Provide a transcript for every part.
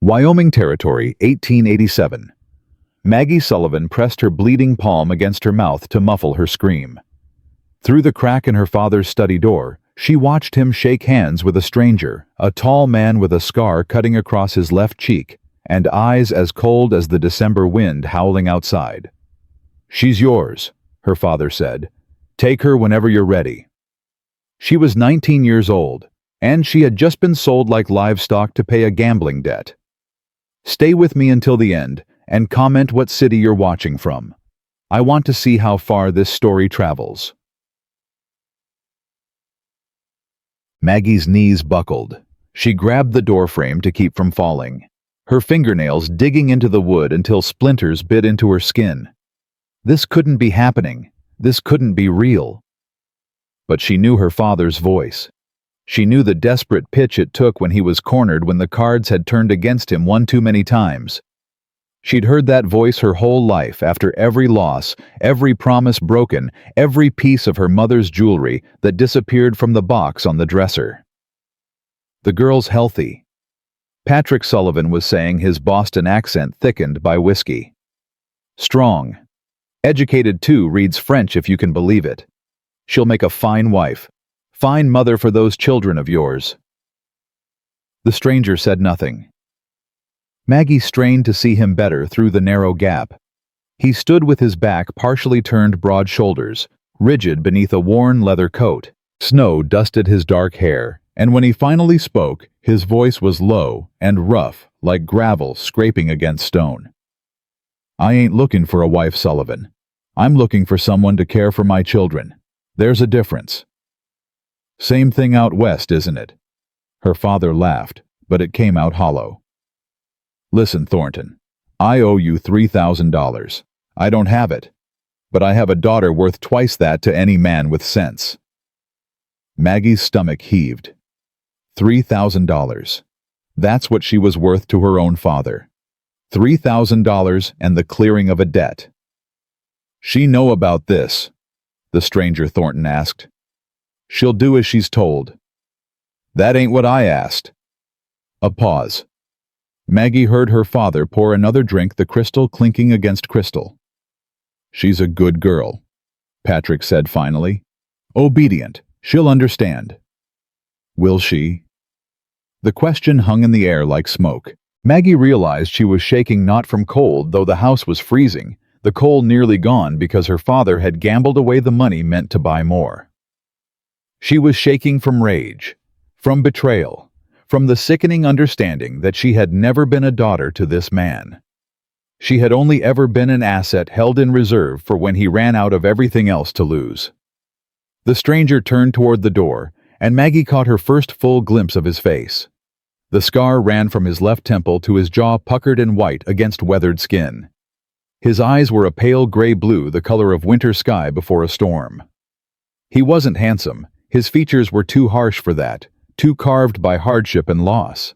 Wyoming Territory, 1887. Maggie Sullivan pressed her bleeding palm against her mouth to muffle her scream. Through the crack in her father's study door, she watched him shake hands with a stranger, a tall man with a scar cutting across his left cheek, and eyes as cold as the December wind howling outside. "She's yours," her father said. "Take her whenever you're ready." She was 19 years old, and she had just been sold like livestock to pay a gambling debt. Stay with me until the end, and comment what city you're watching from. I want to see how far this story travels. Maggie's knees buckled. She grabbed the doorframe to keep from falling, her fingernails digging into the wood until splinters bit into her skin. This couldn't be happening. This couldn't be real. But she knew her father's voice. She knew the desperate pitch it took when he was cornered when the cards had turned against him one too many times. She'd heard that voice her whole life after every loss, every promise broken, every piece of her mother's jewelry that disappeared from the box on the dresser. "The girl's healthy," Patrick Sullivan was saying, his Boston accent thickened by whiskey. "Strong. Educated too, reads French if you can believe it. She'll make a fine wife. Fine mother for those children of yours." The stranger said nothing. Maggie strained to see him better through the narrow gap. He stood with his back partially turned, broad shoulders, rigid beneath a worn leather coat. Snow dusted his dark hair, and when he finally spoke, his voice was low and rough, like gravel scraping against stone. "I ain't looking for a wife, Sullivan. I'm looking for someone to care for my children. There's a difference." "Same thing out west, isn't it?" Her father laughed, but it came out hollow. "Listen, Thornton, I owe you $3,000. I don't have it, but I have a daughter worth twice that to any man with sense." Maggie's stomach heaved. $3,000. That's what she was worth to her own father. $3,000 and the clearing of a debt. "She know about this?" the stranger Thornton asked. "She'll do as she's told." "That ain't what I asked." A pause. Maggie heard her father pour another drink, the crystal clinking against crystal. "She's a good girl," Patrick said finally. "Obedient. She'll understand." "Will she?" The question hung in the air like smoke. Maggie realized she was shaking not from cold, though the house was freezing, the coal nearly gone because her father had gambled away the money meant to buy more. She was shaking from rage, from betrayal, from the sickening understanding that she had never been a daughter to this man. She had only ever been an asset held in reserve for when he ran out of everything else to lose. The stranger turned toward the door, and Maggie caught her first full glimpse of his face. The scar ran from his left temple to his jaw, puckered and white against weathered skin. His eyes were a pale gray blue, the color of winter sky before a storm. He wasn't handsome. His features were too harsh for that, too carved by hardship and loss.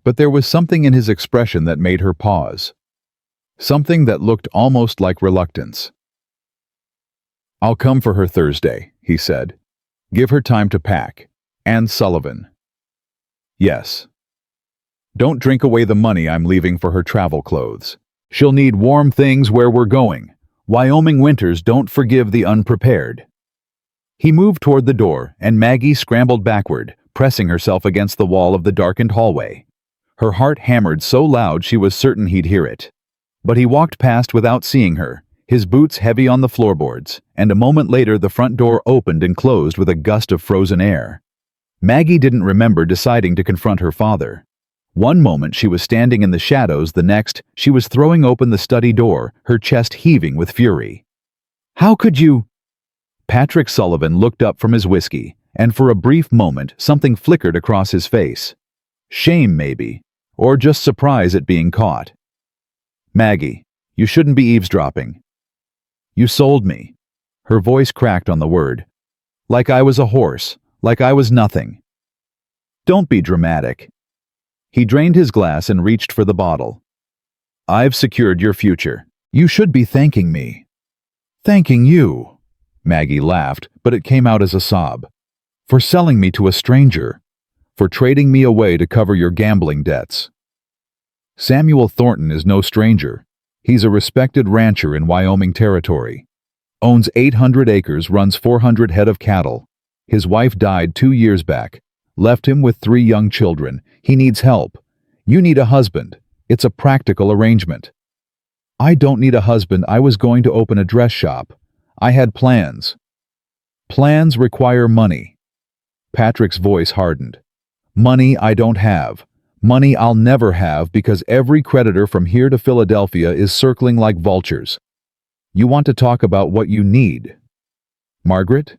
But there was something in his expression that made her pause. Something that looked almost like reluctance. "I'll come for her Thursday," he said. "Give her time to pack. And Sullivan." "Yes." "Don't drink away the money I'm leaving for her travel clothes. She'll need warm things where we're going. Wyoming winters don't forgive the unprepared." He moved toward the door, and Maggie scrambled backward, pressing herself against the wall of the darkened hallway. Her heart hammered so loud she was certain he'd hear it. But he walked past without seeing her, his boots heavy on the floorboards, and a moment later the front door opened and closed with a gust of frozen air. Maggie didn't remember deciding to confront her father. One moment she was standing in the shadows, the next she was throwing open the study door, her chest heaving with fury. "How could you—" Patrick Sullivan looked up from his whiskey, and for a brief moment something flickered across his face. Shame, maybe, or just surprise at being caught. "Maggie, you shouldn't be eavesdropping. You sold me." Her voice cracked on the word. "Like I was a horse, like I was nothing." "Don't be dramatic." He drained his glass and reached for the bottle. "I've secured your future. You should be thanking me." "Thanking you?" Maggie laughed, but it came out as a sob. "For selling me to a stranger. For trading me away to cover your gambling debts." Samuel Thornton is no stranger. He's a respected rancher in Wyoming Territory. Owns 800 acres, runs 400 head of cattle. His wife died 2 years back. Left him with 3 young children. He needs help. You need a husband. It's a practical arrangement. I don't need a husband. I was going to open a dress shop. I had plans. Plans require money. Patrick's voice hardened. Money I don't have. Money I'll never have because every creditor from here to Philadelphia is circling like vultures. You want to talk about what you need. Margaret,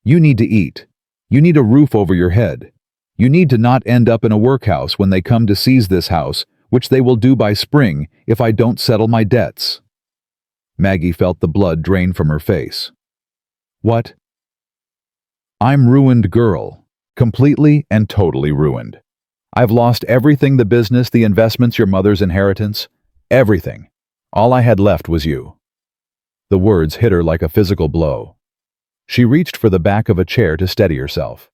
you need to eat. You need a roof over your head. You need to not end up in a workhouse when they come to seize this house, which they will do by spring if I don't settle my debts. Maggie felt the blood drain from her face. What? I'm ruined, girl. Completely and totally ruined. I've lost everything, the business, the investments, your mother's inheritance. Everything. All I had left was you. The words hit her like a physical blow. She reached for the back of a chair to steady herself.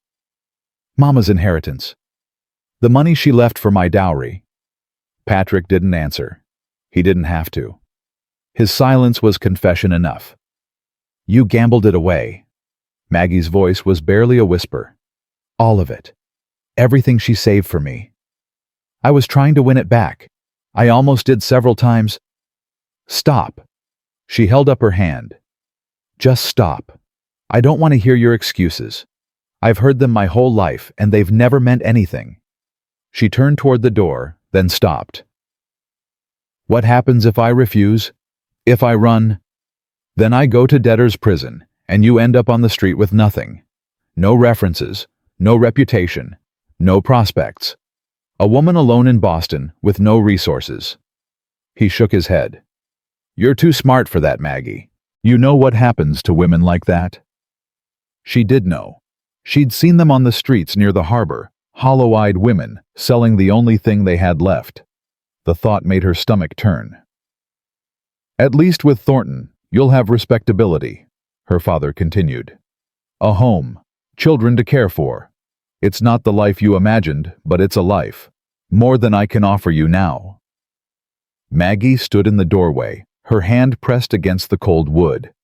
Mama's inheritance. The money she left for my dowry. Patrick didn't answer. He didn't have to. His silence was confession enough. You gambled it away. Maggie's voice was barely a whisper. All of it. Everything she saved for me. I was trying to win it back. I almost did several times. Stop. She held up her hand. Just stop. I don't want to hear your excuses. I've heard them my whole life, and they've never meant anything. She turned toward the door, then stopped. What happens if I refuse? If I run? Then I go to debtor's prison, and you end up on the street with nothing. No references, no reputation, no prospects. A woman alone in Boston with no resources. He shook his head. You're too smart for that, Maggie. You know what happens to women like that? She did know. She'd seen them on the streets near the harbor, hollow-eyed women, selling the only thing they had left. The thought made her stomach turn. At least with Thornton, you'll have respectability, her father continued. A home, children to care for. It's not the life you imagined, but it's a life. More than I can offer you now. Maggie stood in the doorway, her hand pressed against the cold wood.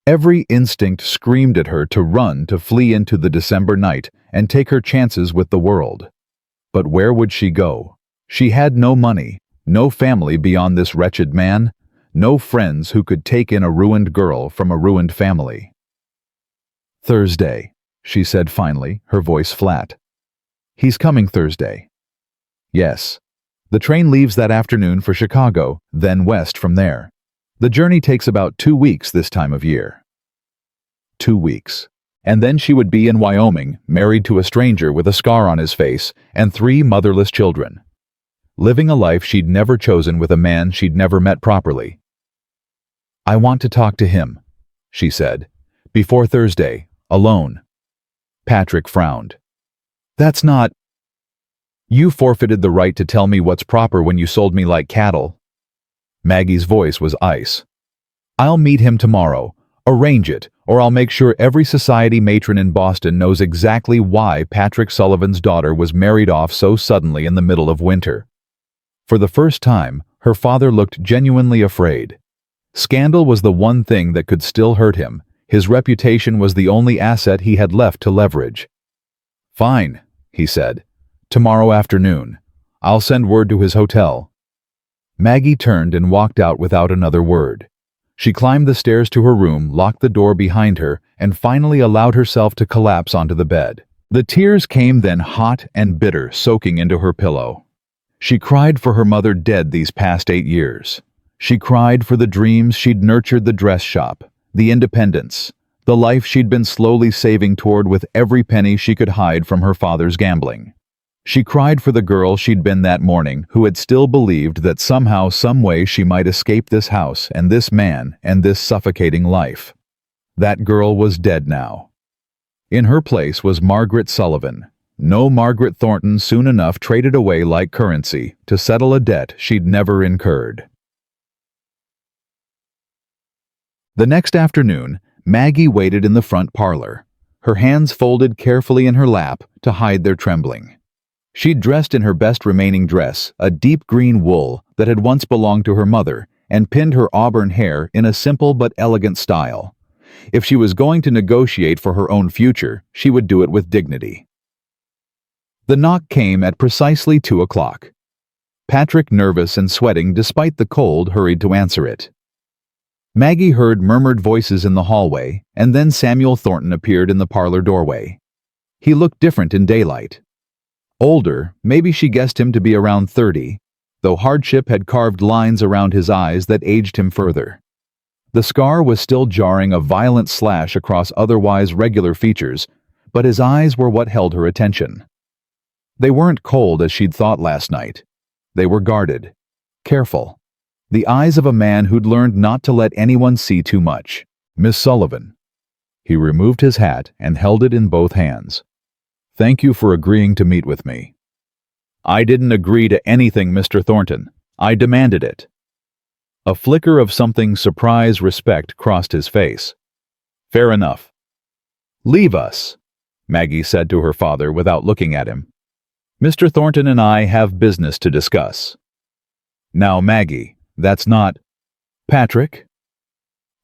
Every instinct screamed at her to run, to flee into the December night and take her chances with the world. But where would she go? She had no money, no family beyond this wretched man, no friends who could take in a ruined girl from a ruined family. Thursday, she said finally, her voice flat. He's coming Thursday. Yes. The train leaves that afternoon for Chicago, then west from there. The journey takes about 2 weeks this time of year. 2 weeks. And then she would be in Wyoming, married to a stranger with a scar on his face and 3 motherless children. Living a life she'd never chosen with a man she'd never met properly. I want to talk to him, she said. Before Thursday, alone. Patrick frowned. That's not... You forfeited the right to tell me what's proper when you sold me like cattle. Maggie's voice was ice. I'll meet him tomorrow. Arrange it, or I'll make sure every society matron in Boston knows exactly why Patrick Sullivan's daughter was married off so suddenly in the middle of winter. For the first time, her father looked genuinely afraid. Scandal was the one thing that could still hurt him. His reputation was the only asset he had left to leverage. Fine, he said. Tomorrow afternoon. I'll send word to his hotel. Maggie turned and walked out without another word. She climbed the stairs to her room, locked the door behind her, and finally allowed herself to collapse onto the bed. The tears came then hot and bitter, soaking into her pillow. She cried for her mother dead these past 8 years. She cried for the dreams she'd nurtured, the dress shop, the independence, the life she'd been slowly saving toward with every penny she could hide from her father's gambling. She cried for the girl she'd been that morning, who had still believed that somehow, some way she might escape this house and this man and this suffocating life. That girl was dead now. In her place was Margaret Sullivan. No Margaret Thornton, soon enough traded away like currency to settle a debt she'd never incurred. The next afternoon, Maggie waited in the front parlor, her hands folded carefully in her lap to hide their trembling. She'd dressed in her best remaining dress, a deep green wool that had once belonged to her mother, and pinned her auburn hair in a simple but elegant style. If she was going to negotiate for her own future, she would do it with dignity. The knock came at precisely 2 o'clock. Patrick, nervous and sweating despite the cold, hurried to answer it. Maggie heard murmured voices in the hallway, and then Samuel Thornton appeared in the parlor doorway. He looked different in daylight. Older, maybe she guessed him to be around 30, though hardship had carved lines around his eyes that aged him further. The scar was still jarring a violent slash across otherwise regular features, but his eyes were what held her attention. They weren't cold as she'd thought last night. They were guarded, careful. The eyes of a man who'd learned not to let anyone see too much. "Miss Sullivan." He removed his hat and held it in both hands. "Thank you for agreeing to meet with me." "I didn't agree to anything, Mr. Thornton. I demanded it." A flicker of something surprised respect crossed his face. "Fair enough." "Leave us," Maggie said to her father without looking at him. "Mr. Thornton and I have business to discuss." "Now, Maggie, that's not—" "Patrick?"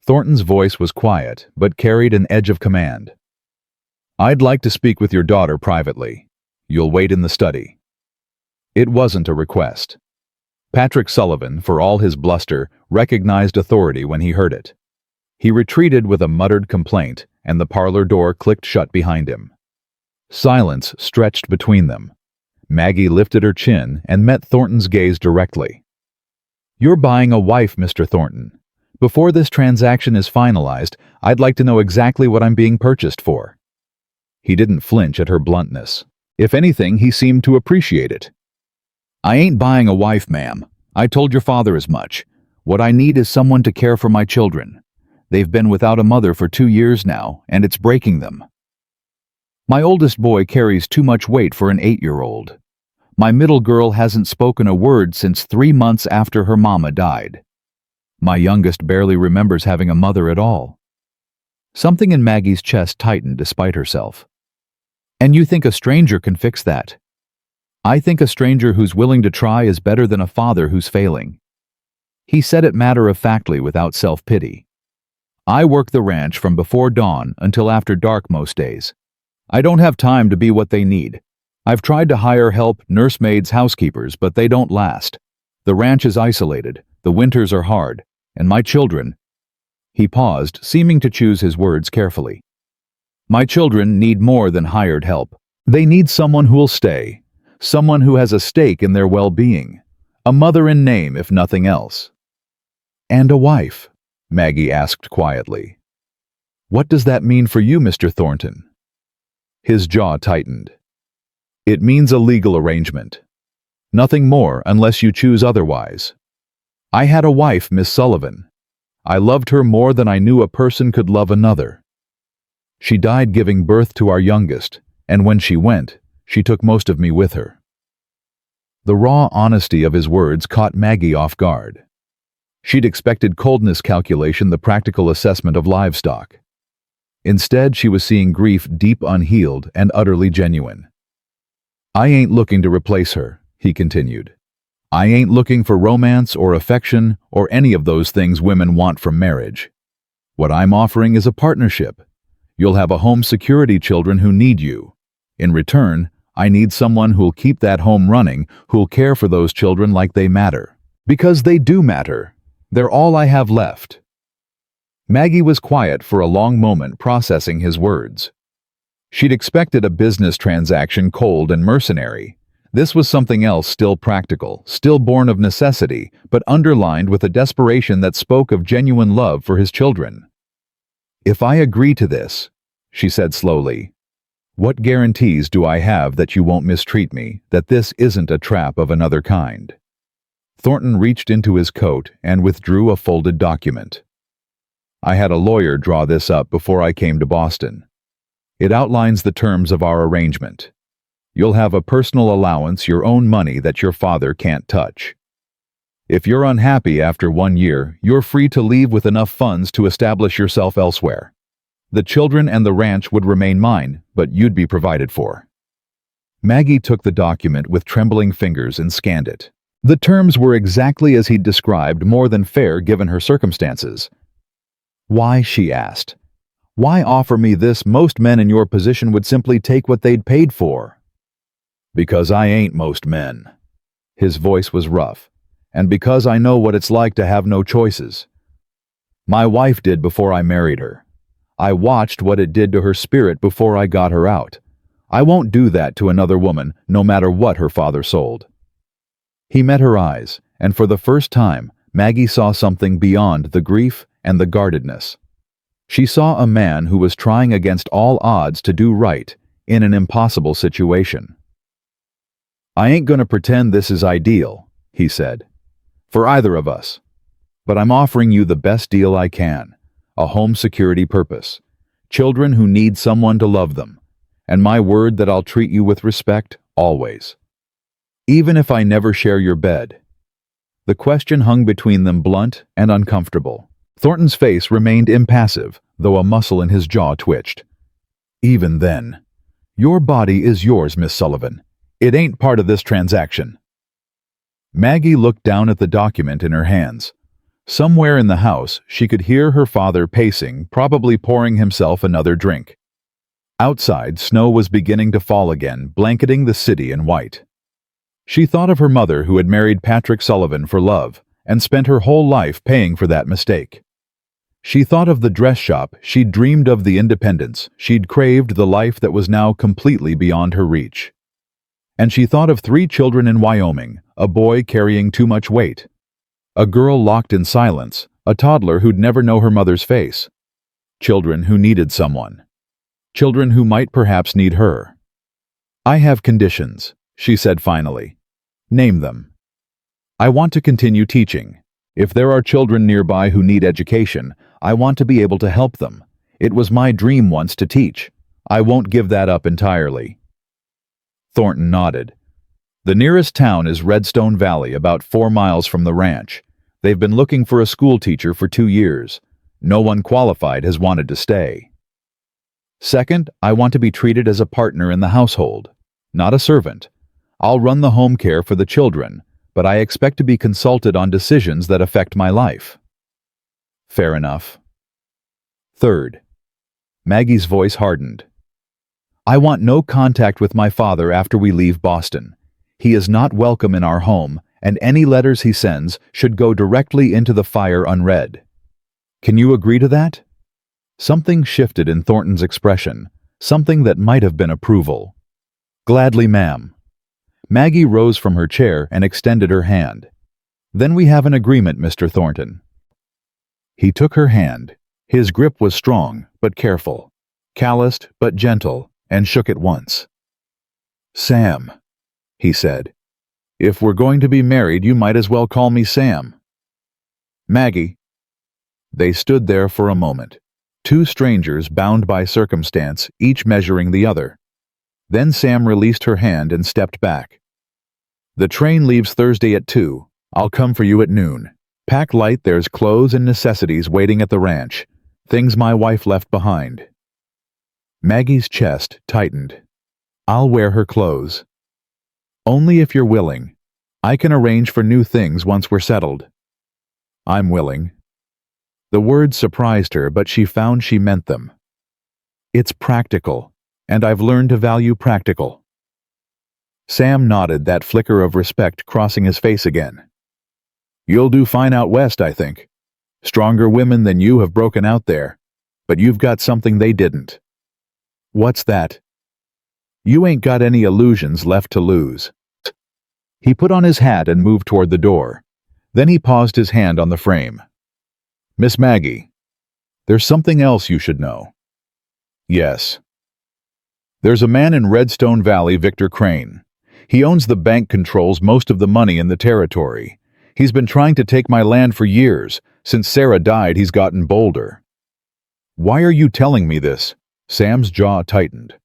Thornton's voice was quiet, but carried an edge of command. "I'd like to speak with your daughter privately. You'll wait in the study." It wasn't a request. Patrick Sullivan, for all his bluster, recognized authority when he heard it. He retreated with a muttered complaint, and the parlor door clicked shut behind him. Silence stretched between them. Maggie lifted her chin and met Thornton's gaze directly. "You're buying a wife, Mr. Thornton. Before this transaction is finalized, I'd like to know exactly what I'm being purchased for." He didn't flinch at her bluntness. If anything, he seemed to appreciate it. "I ain't buying a wife, ma'am. I told your father as much. What I need is someone to care for my children. They've been without a mother for 2 years now, and it's breaking them. My oldest boy carries too much weight for an 8-year-old. My middle girl hasn't spoken a word since 3 months after her mama died. My youngest barely remembers having a mother at all." Something in Maggie's chest tightened despite herself. "And you think a stranger can fix that?" "I think a stranger who's willing to try is better than a father who's failing." He said it matter-of-factly without self-pity. "I work the ranch from before dawn until after dark most days. I don't have time to be what they need. I've tried to hire help, nursemaids, housekeepers, but they don't last. The ranch is isolated, the winters are hard, and my children—" He paused, seeming to choose his words carefully. "My children need more than hired help. They need someone who'll stay, someone who has a stake in their well-being, a mother in name if nothing else." "And a wife?" Maggie asked quietly. "What does that mean for you, Mr. Thornton?" His jaw tightened. "It means a legal arrangement. Nothing more unless you choose otherwise. I had a wife, Miss Sullivan. I loved her more than I knew a person could love another. She died giving birth to our youngest, and when she went, she took most of me with her." The raw honesty of his words caught Maggie off guard. She'd expected coldness calculation, the practical assessment of livestock. Instead, she was seeing grief deep unhealed and utterly genuine. "I ain't looking to replace her," he continued. "I ain't looking for romance or affection or any of those things women want from marriage. What I'm offering is a partnership. You'll have a home security, children who need you. In return, I need someone who'll keep that home running, who'll care for those children like they matter. Because they do matter. They're all I have left." Maggie was quiet for a long moment, processing his words. She'd expected a business transaction cold and mercenary. This was something else, still practical, still born of necessity, but underlined with a desperation that spoke of genuine love for his children. "If I agree to this," she said slowly, "what guarantees do I have that you won't mistreat me, that this isn't a trap of another kind?" Thornton reached into his coat and withdrew a folded document. "I had a lawyer draw this up before I came to Boston. It outlines the terms of our arrangement. You'll have a personal allowance, your own money that your father can't touch. If you're unhappy after 1 year, you're free to leave with enough funds to establish yourself elsewhere. The children and the ranch would remain mine, but you'd be provided for." Maggie took the document with trembling fingers and scanned it. The terms were exactly as he'd described, more than fair given her circumstances. "Why?" she asked. "Why offer me this? Most men in your position would simply take what they'd paid for." "Because I ain't most men." His voice was rough. "And because I know what it's like to have no choices. My wife did before I married her. I watched what it did to her spirit before I got her out. I won't do that to another woman, no matter what her father sold." He met her eyes, and for the first time, Maggie saw something beyond the grief and the guardedness. She saw a man who was trying against all odds to do right in an impossible situation. "I ain't gonna pretend this is ideal," he said, "for either of us. But I'm offering you the best deal I can. A home security purpose, children who need someone to love them, and my word that I'll treat you with respect, always. Even if I never share your bed." The question hung between them, blunt and uncomfortable. Thornton's face remained impassive, though a muscle in his jaw twitched. "Even then, your body is yours, Miss Sullivan. It ain't part of this transaction." Maggie looked down at the document in her hands. Somewhere in the house, she could hear her father pacing, probably pouring himself another drink. Outside, snow was beginning to fall again, blanketing the city in white. She thought of her mother, who had married Patrick Sullivan for love and spent her whole life paying for that mistake. She thought of the dress shop she'd dreamed of, the independence she'd craved, the life that was now completely beyond her reach. And she thought of 3 children in Wyoming, a boy carrying too much weight, a girl locked in silence, a toddler who'd never know her mother's face. Children who needed someone. Children who might perhaps need her. "I have conditions," she said finally. "Name them." "I want to continue teaching. If there are children nearby who need education, I want to be able to help them. It was my dream once to teach. I won't give that up entirely." Thornton nodded. "The nearest town is Redstone Valley, about 4 miles from the ranch. They've been looking for a school teacher for 2 years. No one qualified has wanted to stay. Second, I want to be treated as a partner in the household, not a servant. I'll run the home care for the children, but I expect to be consulted on decisions that affect my life." "Fair enough." Third, Maggie's voice hardened. "I want no contact with my father after we leave Boston. He is not welcome in our home, and any letters he sends should go directly into the fire unread. Can you agree to that?" Something shifted in Thornton's expression, something that might have been approval. "Gladly, ma'am." Maggie rose from her chair and extended her hand. "Then we have an agreement, Mr. Thornton." He took her hand. His grip was strong, but careful, calloused, but gentle, and shook it once. "Sam," he said. "If we're going to be married, you might as well call me Sam." "Maggie." They stood there for a moment, 2 strangers bound by circumstance, each measuring the other. Then Sam released her hand and stepped back. "The train leaves Thursday at 2. I'll come for you at noon. Pack light, there's clothes and necessities waiting at the ranch, things my wife left behind." Maggie's chest tightened. "I'll wear her clothes." "Only if you're willing. I can arrange for new things once we're settled." "I'm willing." The words surprised her, but she found she meant them. "It's practical, and I've learned to value practical." Sam nodded, that flicker of respect crossing his face again. "You'll do fine out west, I think. Stronger women than you have broken out there, but you've got something they didn't." "What's that?" "You ain't got any illusions left to lose." He put on his hat and moved toward the door. Then he paused, his hand on the frame. "Miss Maggie, there's something else you should know." "Yes." "There's a man in Redstone Valley, Victor Crane. He owns the bank, controls most of the money in the territory. He's been trying to take my land for years. Since Sarah died, he's gotten bolder." "Why are you telling me this?" Sam's jaw tightened.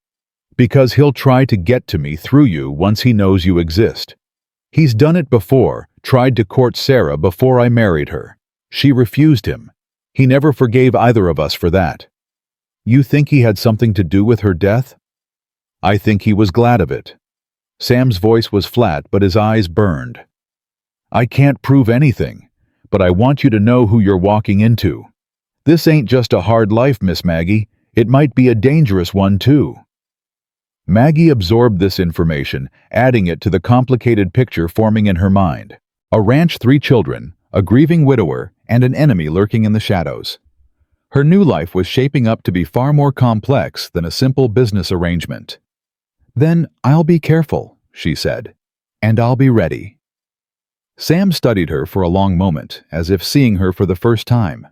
"Because he'll try to get to me through you once he knows you exist. He's done it before, tried to court Sarah before I married her. She refused him. He never forgave either of us for that." "You think he had something to do with her death?" "I think he was glad of it. Sam's voice was flat, but his eyes burned. "I can't prove anything, but I want you to know who you're walking into. This ain't just a hard life, Miss Maggie. It might be a dangerous one, too." Maggie absorbed this information, adding it to the complicated picture forming in her mind. A ranch, 3 children, a grieving widower, and an enemy lurking in the shadows. Her new life was shaping up to be far more complex than a simple business arrangement. "Then I'll be careful," she said, "and I'll be ready." Sam studied her for a long moment, as if seeing her for the first time.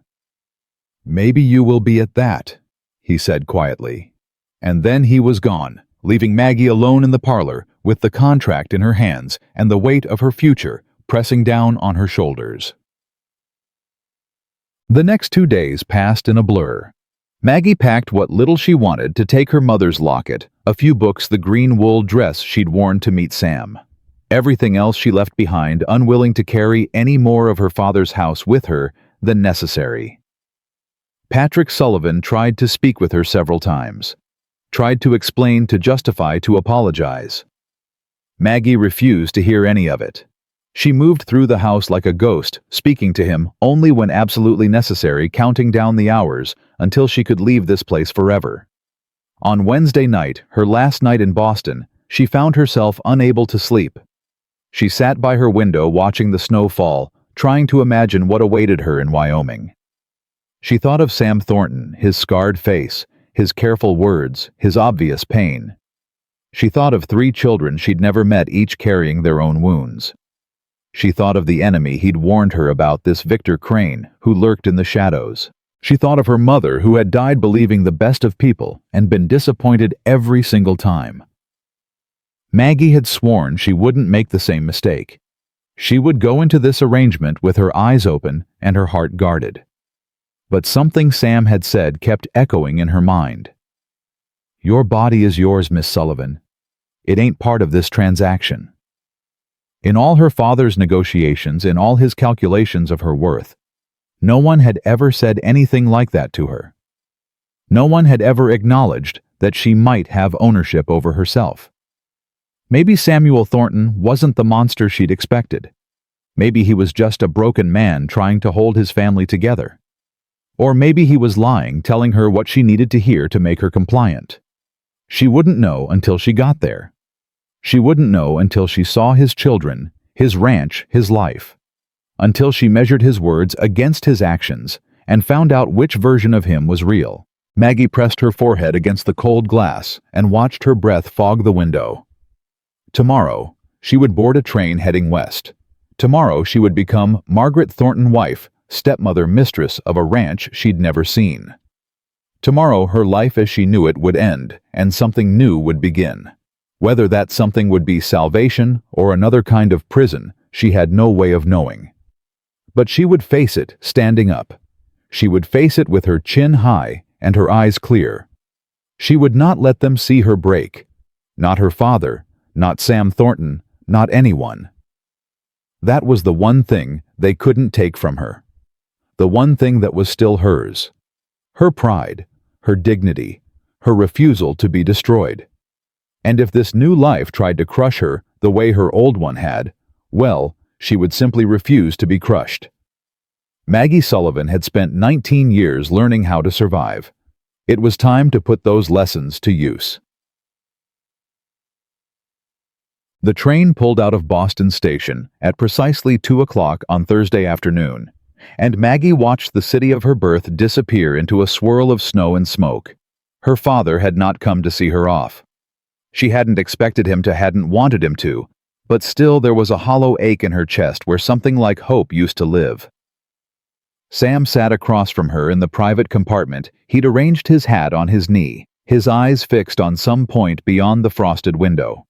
"Maybe you will be at that," he said quietly. And then he was gone, leaving Maggie alone in the parlor with the contract in her hands and the weight of her future pressing down on her shoulders. The next 2 days passed in a blur. Maggie packed what little she wanted to take her mother's locket, a few books, the green wool dress she'd worn to meet Sam. Everything else she left behind, unwilling to carry any more of her father's house with her than necessary. Patrick Sullivan tried to speak with her several times. Tried to explain, to justify, to apologize. Maggie refused to hear any of it. She moved through the house like a ghost, speaking to him only when absolutely necessary, counting down the hours until she could leave this place forever. On Wednesday night, her last night in Boston, she found herself unable to sleep. She sat by her window watching the snow fall, trying to imagine what awaited her in Wyoming. She thought of Sam Thornton, his scarred face, his careful words, his obvious pain. She thought of 3 children she'd never met, each carrying their own wounds. She thought of the enemy he'd warned her about, this Victor Crane, who lurked in the shadows. She thought of her mother, who had died believing the best of people and been disappointed every single time. Maggie had sworn she wouldn't make the same mistake. She would go into this arrangement with her eyes open and her heart guarded. But something Sam had said kept echoing in her mind. "Your body is yours, Miss Sullivan. It ain't part of this transaction." In all her father's negotiations, in all his calculations of her worth, no one had ever said anything like that to her. No one had ever acknowledged that she might have ownership over herself. Maybe Samuel Thornton wasn't the monster she'd expected. Maybe he was just a broken man trying to hold his family together. Or maybe he was lying, telling her what she needed to hear to make her compliant. She wouldn't know until she got there. She wouldn't know until she saw his children, his ranch, his life. Until she measured his words against his actions and found out which version of him was real. Maggie pressed her forehead against the cold glass and watched her breath fog the window. Tomorrow, she would board a train heading west. Tomorrow, she would become Margaret Thornton, wife, stepmother, mistress of a ranch she'd never seen. Tomorrow, her life as she knew it would end, and something new would begin. Whether that something would be salvation or another kind of prison, she had no way of knowing. But she would face it standing up. She would face it with her chin high and her eyes clear. She would not let them see her break. Not her father, not Sam Thornton, not anyone. That was the one thing they couldn't take from her. The one thing that was still hers. Her pride, her dignity, her refusal to be destroyed. And if this new life tried to crush her the way her old one had, well, she would simply refuse to be crushed. Maggie Sullivan had spent 19 years learning how to survive. It was time to put those lessons to use. The train pulled out of Boston Station at precisely 2 o'clock on Thursday afternoon, and Maggie watched the city of her birth disappear into a swirl of snow and smoke. Her father had not come to see her off. She hadn't expected him to, hadn't wanted him to, but still there was a hollow ache in her chest where something like hope used to live. Sam sat across from her in the private compartment. He'd arranged his hat on his knee, his eyes fixed on some point beyond the frosted window.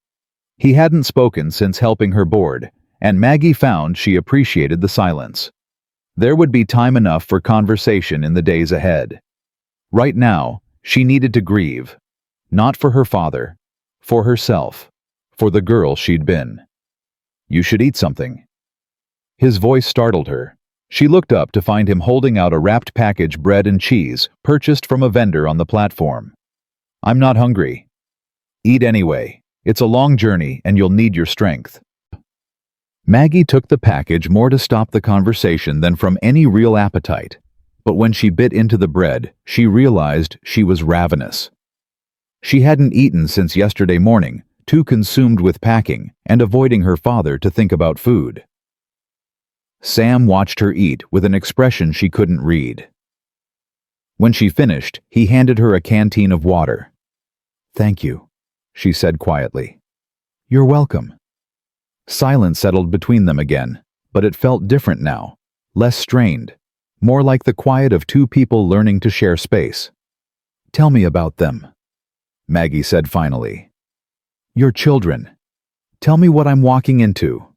He hadn't spoken since helping her board, and Maggie found she appreciated the silence. There would be time enough for conversation in the days ahead. Right now, she needed to grieve. Not for her father. For herself. For the girl she'd been. "You should eat something." His voice startled her. She looked up to find him holding out a wrapped package, bread and cheese, purchased from a vendor on the platform. "I'm not hungry." "Eat anyway," It's a long journey and you'll need your strength." Maggie took the package more to stop the conversation than from any real appetite. But when she bit into the bread, she realized she was ravenous. She hadn't eaten since yesterday morning, too consumed with packing and avoiding her father to think about food. Sam watched her eat with an expression she couldn't read. When she finished, he handed her a canteen of water. "Thank you," she said quietly. "You're welcome." Silence settled between them again, but it felt different now, less strained, more like the quiet of two people learning to share space. "Tell me about them," Maggie said finally. "Your children. Tell me what I'm walking into."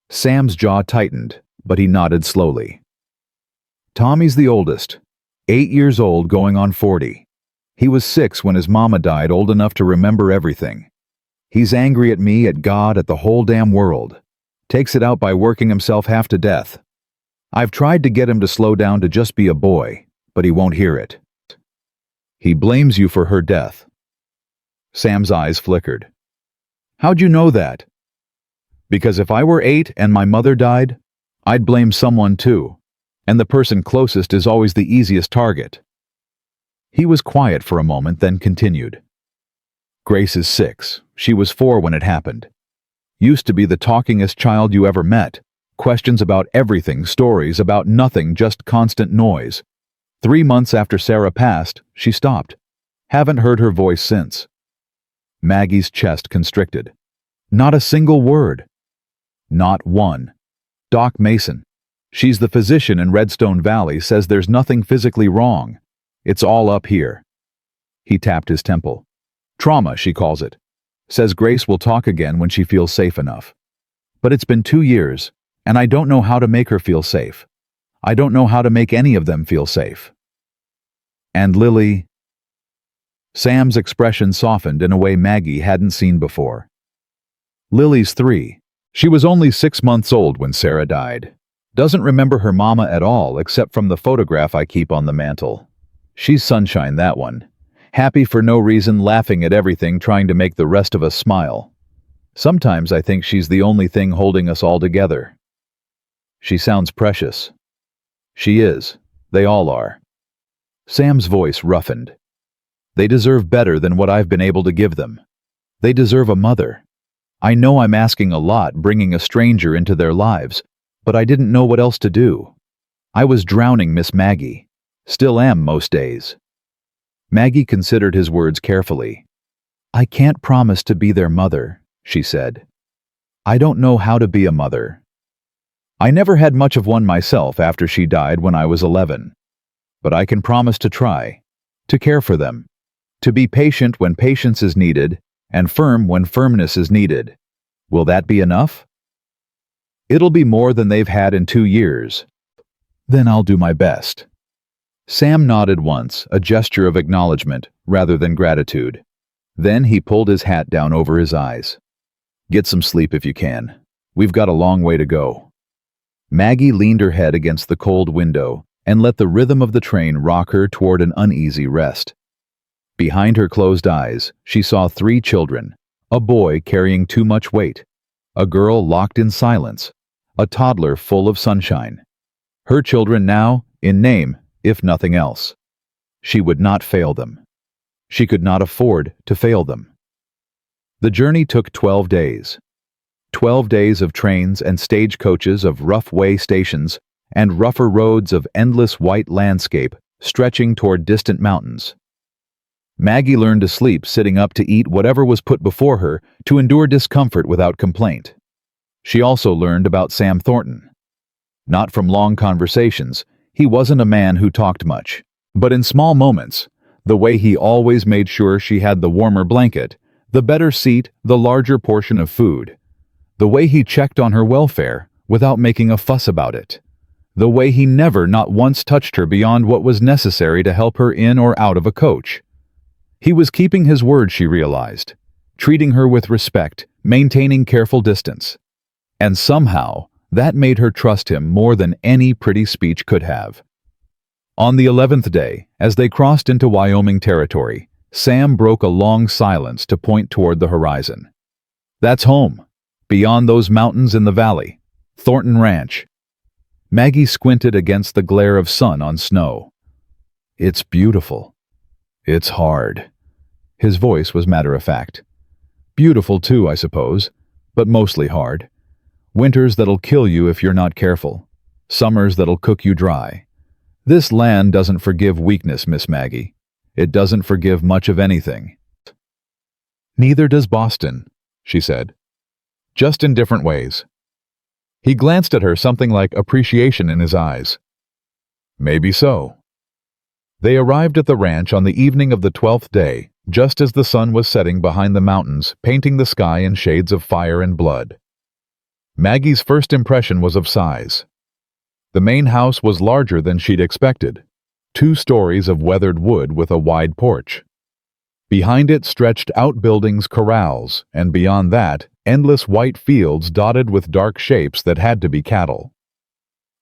Sam's jaw tightened, but he nodded slowly. "Tommy's the oldest, 8 years old going on 40. He was 6 when his mama died, old enough to remember everything. He's angry at me, at God, at the whole damn world. Takes it out by working himself half to death. I've tried to get him to slow down to just be a boy, but he won't hear it. He blames you for her death." Sam's eyes flickered. "How'd you know that?" "Because if I were 8 and my mother died, I'd blame someone too, and the person closest is always the easiest target." He was quiet for a moment, then continued. "Grace is 6. She was 4 when it happened. Used to be the talkingest child you ever met. Questions about everything, stories about nothing, just constant noise. 3 months after Sarah passed, she stopped. Haven't heard her voice since." Maggie's chest constricted. "Not a single word." "Not one. Doc Mason. She's the physician in Redstone Valley, says there's nothing physically wrong. It's all up here." He tapped his temple. "Trauma, she calls it. Says Grace will talk again when she feels safe enough. But it's been 2 years, and I don't know how to make her feel safe. I don't know how to make any of them feel safe." "And Lily?" Sam's expression softened in a way Maggie hadn't seen before. "Lily's 3. She was only 6 months old when Sarah died. Doesn't remember her mama at all except from the photograph I keep on the mantle. She's sunshine, that one. Happy for no reason, laughing at everything, trying to make the rest of us smile. Sometimes I think she's the only thing holding us all together." "She sounds precious." "She is. They all are." Sam's voice roughened. "They deserve better than what I've been able to give them. They deserve a mother. I know I'm asking a lot, bringing a stranger into their lives, but I didn't know what else to do. I was drowning, Miss Maggie. Still am most days." Maggie considered his words carefully. "I can't promise to be their mother," she said. "I don't know how to be a mother. I never had much of one myself after she died when I was 11. But I can promise to try, to care for them, to be patient when patience is needed, and firm when firmness is needed. Will that be enough?" "It'll be more than they've had in 2 years. Then I'll do my best." Sam nodded once, a gesture of acknowledgement rather than gratitude. Then he pulled his hat down over his eyes. "Get some sleep if you can. We've got a long way to go." Maggie leaned her head against the cold window and let the rhythm of the train rock her toward an uneasy rest. Behind her closed eyes, she saw 3 children, a boy carrying too much weight, a girl locked in silence, a toddler full of sunshine. Her children now, in name, if nothing else. She would not fail them. She could not afford to fail them. The journey took 12 days. 12 days of trains and stagecoaches, of rough-way stations, and rougher roads, of endless white landscape stretching toward distant mountains. Maggie learned to sleep sitting up, to eat whatever was put before her, to endure discomfort without complaint. She also learned about Sam Thornton. Not from long conversations. He wasn't a man who talked much, but in small moments, the way he always made sure she had the warmer blanket, the better seat, the larger portion of food, the way he checked on her welfare without making a fuss about it, the way he never, not once, touched her beyond what was necessary to help her in or out of a coach. He was keeping his word, she realized, treating her with respect, maintaining careful distance. And somehow, that made her trust him more than any pretty speech could have. On the 11th day, as they crossed into Wyoming territory, Sam broke a long silence to point toward the horizon. That's home. Beyond those mountains in the valley. Thornton Ranch. Maggie squinted against the glare of sun on snow. It's beautiful. It's hard. His voice was matter-of-fact. Beautiful too, I suppose, but mostly hard. Winters that'll kill you if you're not careful. Summers that'll cook you dry. This land doesn't forgive weakness, Miss Maggie. It doesn't forgive much of anything. Neither does Boston, she said. Just in different ways. He glanced at her, something like appreciation in his eyes. Maybe so. They arrived at the ranch on the evening of the 12th day, just as the sun was setting behind the mountains, painting the sky in shades of fire and blood. Maggie's first impression was of size. The main house was larger than she'd expected, 2 stories of weathered wood with a wide porch. Behind it stretched outbuildings, corrals, and beyond that, endless white fields dotted with dark shapes that had to be cattle.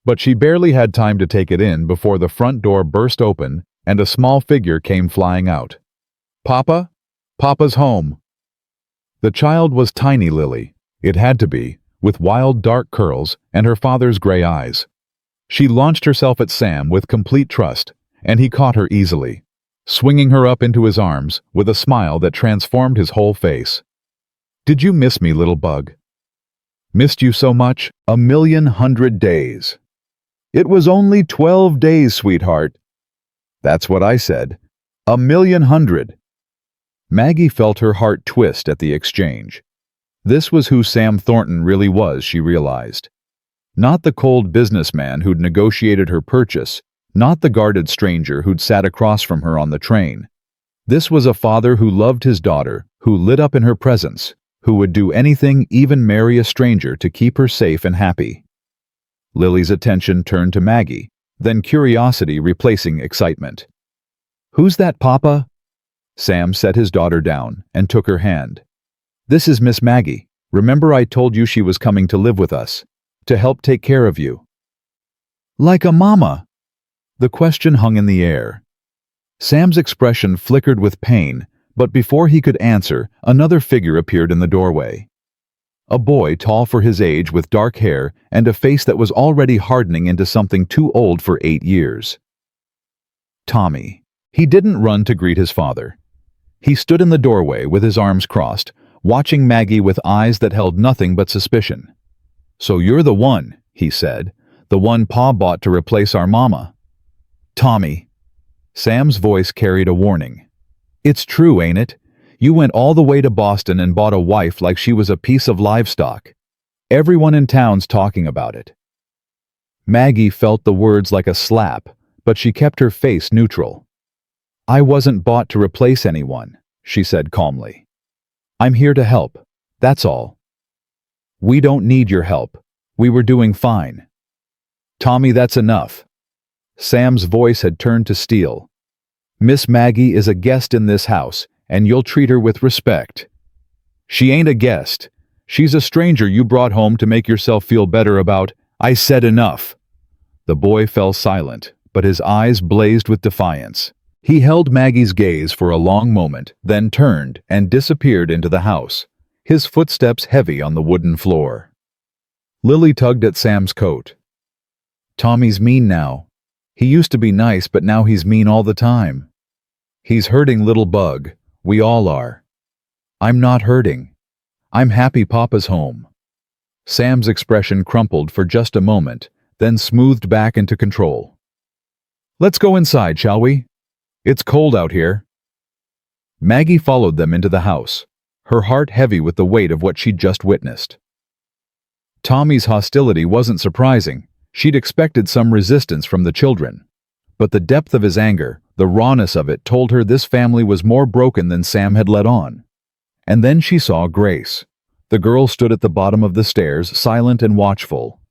But she barely had time to take it in before the front door burst open and a small figure came flying out. Papa? Papa's home. The child was tiny Lily. It had to be, with wild dark curls and her father's gray eyes. She launched herself at Sam with complete trust, and he caught her easily, swinging her up into his arms with a smile that transformed his whole face. Did you miss me, little bug? Missed you so much? 1,100,000 days. It was only 12 days, sweetheart. That's what I said. 1,100,000. Maggie felt her heart twist at the exchange. This was who Sam Thornton really was, she realized. Not the cold businessman who'd negotiated her purchase, not the guarded stranger who'd sat across from her on the train. This was a father who loved his daughter, who lit up in her presence, who would do anything, even marry a stranger, to keep her safe and happy. Lily's attention turned to Maggie, then curiosity replacing excitement. Who's that, Papa? Sam set his daughter down and took her hand. This is Miss Maggie. Remember I told you she was coming to live with us, to help take care of you. Like a mama? The question hung in the air. Sam's expression flickered with pain, but before he could answer, another figure appeared in the doorway. A boy tall for his age with dark hair and a face that was already hardening into something too old for 8 years. Tommy. He didn't run to greet his father. He stood in the doorway with his arms crossed, watching Maggie with eyes that held nothing but suspicion. So you're the one, he said, the one Pa bought to replace our mama. Tommy. Sam's voice carried a warning. It's true, ain't it? You went all the way to Boston and bought a wife like she was a piece of livestock. Everyone in town's talking about it. Maggie felt the words like a slap, but she kept her face neutral. I wasn't bought to replace anyone, she said calmly. I'm here to help, that's all. We don't need your help. We were doing fine. Tommy, that's enough. Sam's voice had turned to steel. Miss Maggie is a guest in this house, and you'll treat her with respect. She ain't a guest. She's a stranger you brought home to make yourself feel better about. I said enough. The boy fell silent, but his eyes blazed with defiance. He held Maggie's gaze for a long moment, then turned and disappeared into the house, his footsteps heavy on the wooden floor. Lily tugged at Sam's coat. Tommy's mean now. He used to be nice, but now he's mean all the time. He's hurting little bug. We all are. I'm not hurting. I'm happy Papa's home. Sam's expression crumpled for just a moment, then smoothed back into control. Let's go inside, shall we? It's cold out here. Maggie followed them into the house, her heart heavy with the weight of what she'd just witnessed. Tommy's hostility wasn't surprising. She'd expected some resistance from the children. But the depth of his anger, the rawness of it, told her this family was more broken than Sam had let on. And then she saw Grace. The girl stood at the bottom of the stairs, silent and watchful.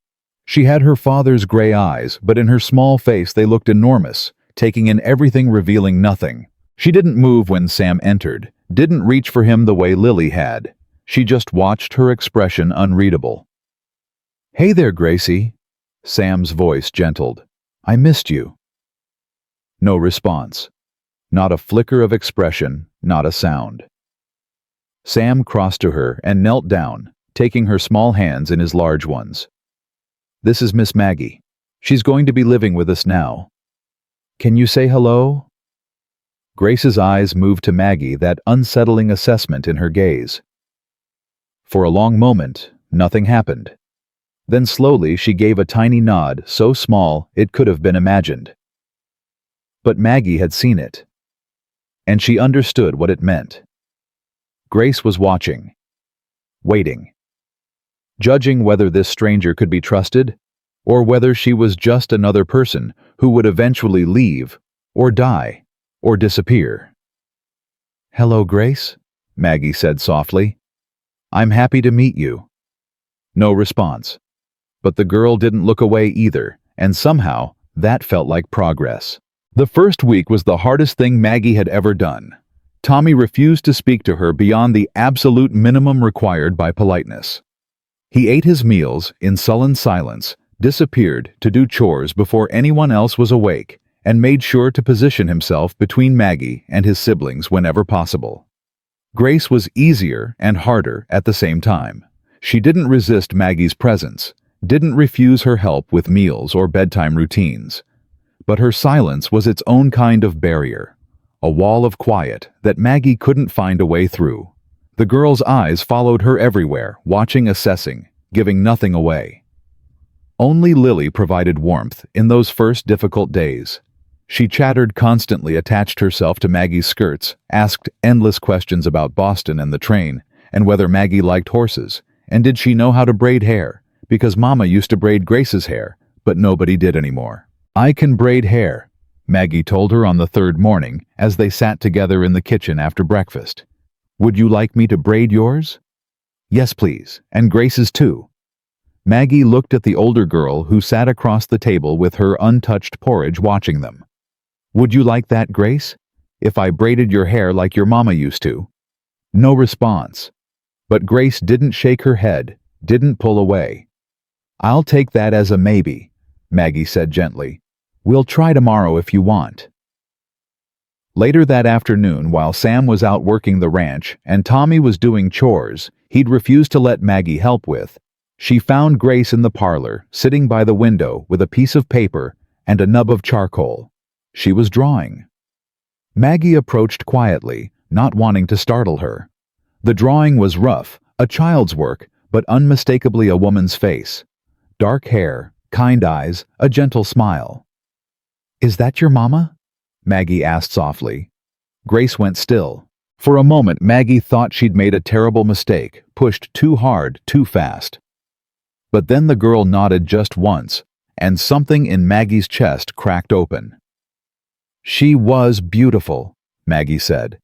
She had her father's gray eyes, but in her small face they looked enormous, taking in everything, revealing nothing. She didn't move when Sam entered, didn't reach for him the way Lily had. She just watched, her expression unreadable. Hey there, Gracie. Sam's voice gentled. I missed you. No response. Not a flicker of expression, not a sound. Sam crossed to her and knelt down, taking her small hands in his large ones. "This is Miss Maggie. She's going to be living with us now. Can you say hello?" Grace's eyes moved to Maggie, that unsettling assessment in her gaze. For a long moment, nothing happened. Then slowly she gave a tiny nod, so small it could have been imagined. But Maggie had seen it, and she understood what it meant. Grace was watching, waiting, judging whether this stranger could be trusted, or whether she was just another person who would eventually leave, or die, or disappear. "Hello, Grace," Maggie said softly. "I'm happy to meet you." No response. But the girl didn't look away either, and somehow that felt like progress. The first week was the hardest thing Maggie had ever done. Tommy refused to speak to her beyond the absolute minimum required by politeness. He ate his meals in sullen silence, disappeared to do chores before anyone else was awake, and made sure to position himself between Maggie and his siblings whenever possible. Grace was easier and harder at the same time. She didn't resist Maggie's presence, didn't refuse her help with meals or bedtime routines. But her silence was its own kind of barrier, a wall of quiet that Maggie couldn't find a way through. The girl's eyes followed her everywhere, watching, assessing, giving nothing away. Only Lily provided warmth in those first difficult days. She chattered constantly, attached herself to Maggie's skirts, asked endless questions about Boston and the train, and whether Maggie liked horses, and did she know how to braid hair, because Mama used to braid Grace's hair, but nobody did anymore. "I can braid hair," Maggie told her on the third morning as they sat together in the kitchen after breakfast. "Would you like me to braid yours?" "Yes, please, and Grace's too." Maggie looked at the older girl who sat across the table with her untouched porridge watching them. "Would you like that, Grace? If I braided your hair like your mama used to?" No response. But Grace didn't shake her head, didn't pull away. "I'll take that as a maybe," Maggie said gently. "We'll try tomorrow if you want." Later that afternoon, while Sam was out working the ranch and Tommy was doing chores he'd refused to let Maggie help with, she found Grace in the parlor, sitting by the window with a piece of paper and a nub of charcoal. She was drawing. Maggie approached quietly, not wanting to startle her. The drawing was rough, a child's work, but unmistakably a woman's face. Dark hair, kind eyes, a gentle smile. "Is that your mama?" Maggie asked softly. Grace went still. For a moment Maggie thought she'd made a terrible mistake, pushed too hard, too fast. But then the girl nodded just once, and something in Maggie's chest cracked open. "She was beautiful," Maggie said.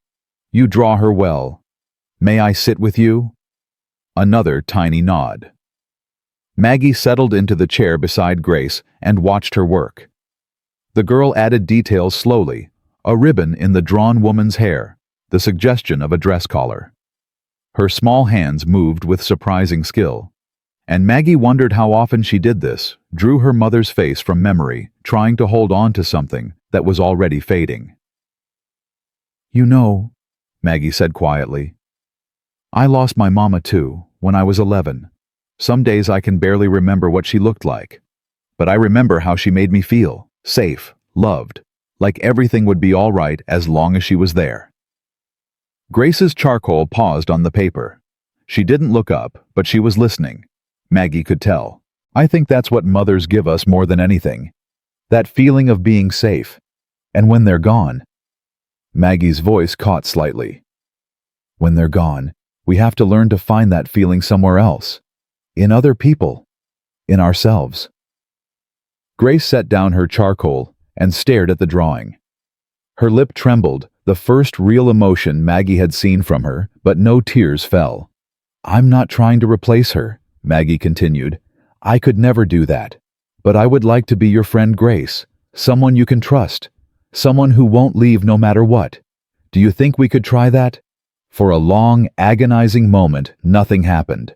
"You draw her well. May I sit with you?" Another tiny nod. Maggie settled into the chair beside Grace and watched her work. The girl added details slowly, a ribbon in the drawn woman's hair, the suggestion of a dress collar. Her small hands moved with surprising skill, and Maggie wondered how often she did this, drew her mother's face from memory, trying to hold on to something that was already fading. "You know," Maggie said quietly, "I lost my mama too, when I was 11. Some days I can barely remember what she looked like. But I remember how she made me feel, safe, loved, like everything would be all right as long as she was there." Grace's charcoal paused on the paper. She didn't look up, but she was listening. Maggie could tell. "I think that's what mothers give us more than anything. That feeling of being safe. And when they're gone..." Maggie's voice caught slightly. "When they're gone, we have to learn to find that feeling somewhere else. In other people. In ourselves." Grace set down her charcoal and stared at the drawing. Her lip trembled, the first real emotion Maggie had seen from her, but no tears fell. "I'm not trying to replace her," Maggie continued. "I could never do that. But I would like to be your friend Grace, someone you can trust, someone who won't leave no matter what. Do you think we could try that?" For a long, agonizing moment, nothing happened.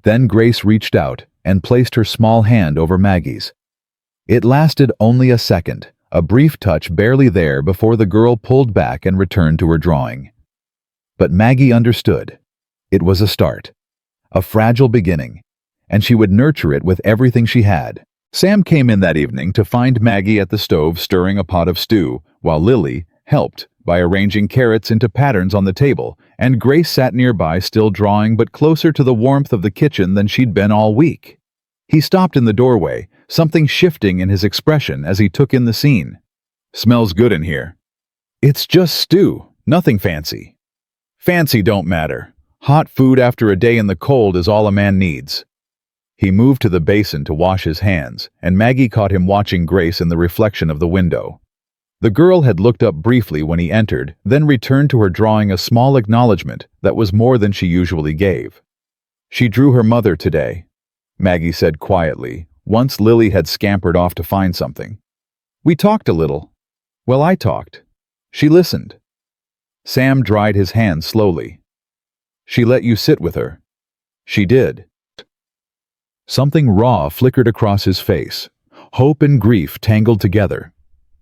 Then Grace reached out and placed her small hand over Maggie's. It lasted only a second, a brief touch barely there before the girl pulled back and returned to her drawing. But Maggie understood. It was a start, a fragile beginning, and she would nurture it with everything she had. Sam came in that evening to find Maggie at the stove stirring a pot of stew, while Lily helped by arranging carrots into patterns on the table, and Grace sat nearby still drawing but closer to the warmth of the kitchen than she'd been all week. He stopped in the doorway, something shifting in his expression as he took in the scene. "Smells good in here." "It's just stew, nothing fancy." "Fancy don't matter. Hot food after a day in the cold is all a man needs." He moved to the basin to wash his hands, and Maggie caught him watching Grace in the reflection of the window. The girl had looked up briefly when he entered, then returned to her drawing a small acknowledgement that was more than she usually gave. "She drew her mother today," Maggie said quietly, once Lily had scampered off to find something. "We talked a little. Well, I talked. She listened." Sam dried his hands slowly. "She let you sit with her?" "She did." Something raw flickered across his face. Hope and grief tangled together.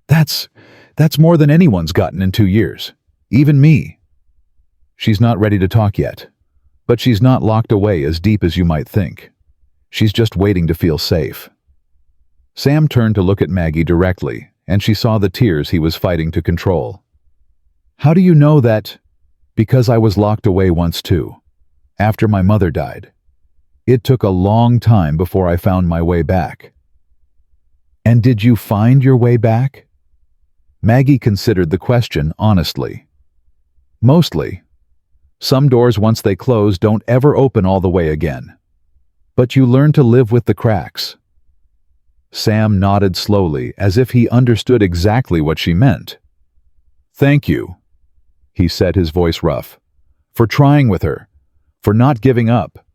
That's more than anyone's gotten in 2 years. Even me." "She's not ready to talk yet. But she's not locked away as deep as you might think. She's just waiting to feel safe." Sam turned to look at Maggie directly, and she saw the tears he was fighting to control. "How do you know that?" "Because I was locked away once too. After my mother died. It took a long time before I found my way back." "And did you find your way back?" Maggie considered the question honestly. "Mostly. Some doors, once they close, don't ever open all the way again. But you learn to live with the cracks." Sam nodded slowly, as if he understood exactly what she meant. "Thank you," he said, his voice rough, "for trying with her, for not giving up.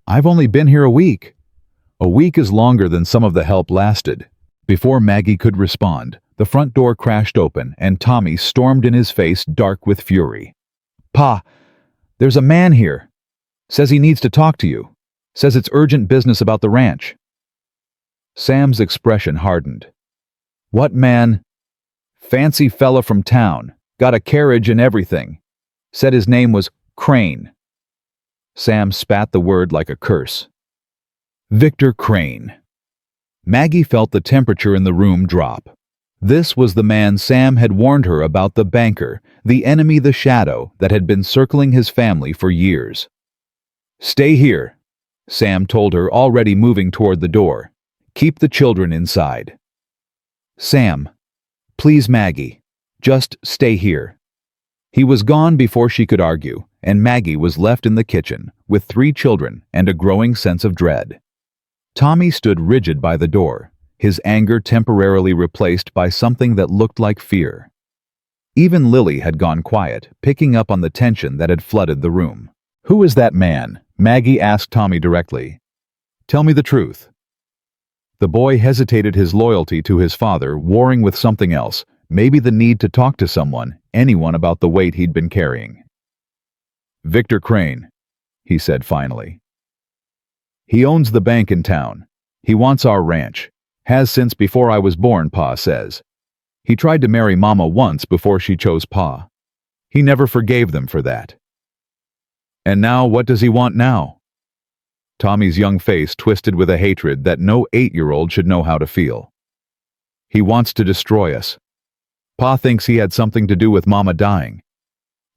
I've only been here a week. A week is longer than some of the help lasted." Before Maggie could respond, the front door crashed open and Tommy stormed in, his face dark with fury. "Pa, there's a man here. Says he needs to talk to you. Says it's urgent business about the ranch." Sam's expression hardened. "What man?" "Fancy fella from town. Got a carriage and everything. Said his name was Crane." Sam spat the word like a curse. Victor Crane. Maggie felt the temperature in the room drop. This was the man Sam had warned her about, the banker, the enemy, the shadow that had been circling his family for years. "Stay here," Sam told her, already moving toward the door. "Keep the children inside." "Sam, please, Maggie, just stay here." He was gone before she could argue, and Maggie was left in the kitchen with 3 children and a growing sense of dread. Tommy stood rigid by the door, his anger temporarily replaced by something that looked like fear. Even Lily had gone quiet, picking up on the tension that had flooded the room. "Who is that man?" Maggie asked Tommy directly. "Tell me the truth." The boy hesitated, his loyalty to his father warring with something else, maybe the need to talk to someone, anyone, about the weight he'd been carrying. "Victor Crane," he said finally. "He owns the bank in town. He wants our ranch. Has since before I was born, Pa says. He tried to marry Mama once before she chose Pa. He never forgave them for that." "And now, what does he want now?" Tommy's young face twisted with a hatred that no 8-year-old should know how to feel. "He wants to destroy us. Pa thinks he had something to do with Mama dying.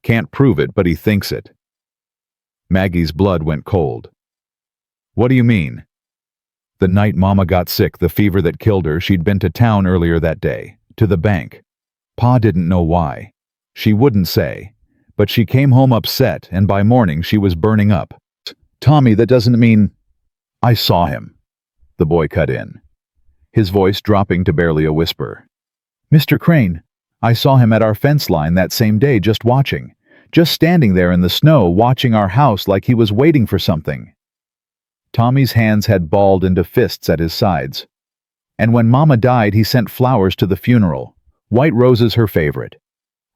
Can't prove it, but he thinks it." Maggie's blood went cold. "What do you mean?" "The night Mama got sick, the fever that killed her, she'd been to town earlier that day, to the bank. Pa didn't know why. She wouldn't say. But she came home upset, and by morning she was burning up." "Tommy, that doesn't mean—" "I saw him," the boy cut in, his voice dropping to barely a whisper. "Mr. Crane, I saw him at our fence line that same day, just watching. Just standing there in the snow, watching our house like he was waiting for something." Tommy's hands had balled into fists at his sides. "And when Mama died, he sent flowers to the funeral. White roses, her favorite.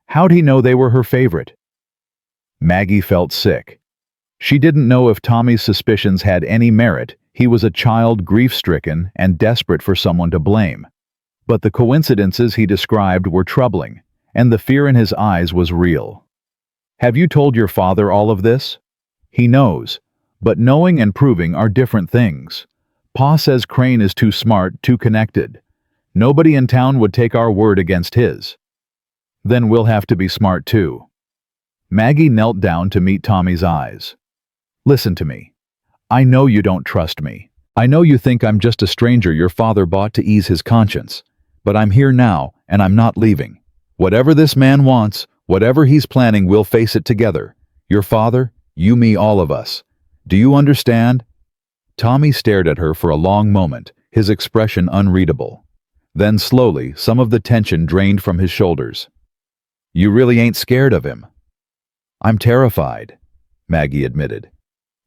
How'd he know they were her favorite?" Maggie felt sick. She didn't know if Tommy's suspicions had any merit. He was a child, grief-stricken, and desperate for someone to blame. But the coincidences he described were troubling, and the fear in his eyes was real. "Have you told your father all of this?" He knows, but knowing and proving are different things. Pa says Crane is too smart, too connected. Nobody in town would take our word against his. Then we'll have to be smart too. Maggie knelt down to meet Tommy's eyes. Listen to me. I know you don't trust me. I know you think I'm just a stranger your father bought to ease his conscience. But I'm here now, and I'm not leaving. Whatever this man wants, whatever he's planning, we'll face it together. Your father, you, me, all of us. Do you understand? Tommy stared at her for a long moment, his expression unreadable. Then slowly, some of the tension drained from his shoulders. You really ain't scared of him? I'm terrified, Maggie admitted.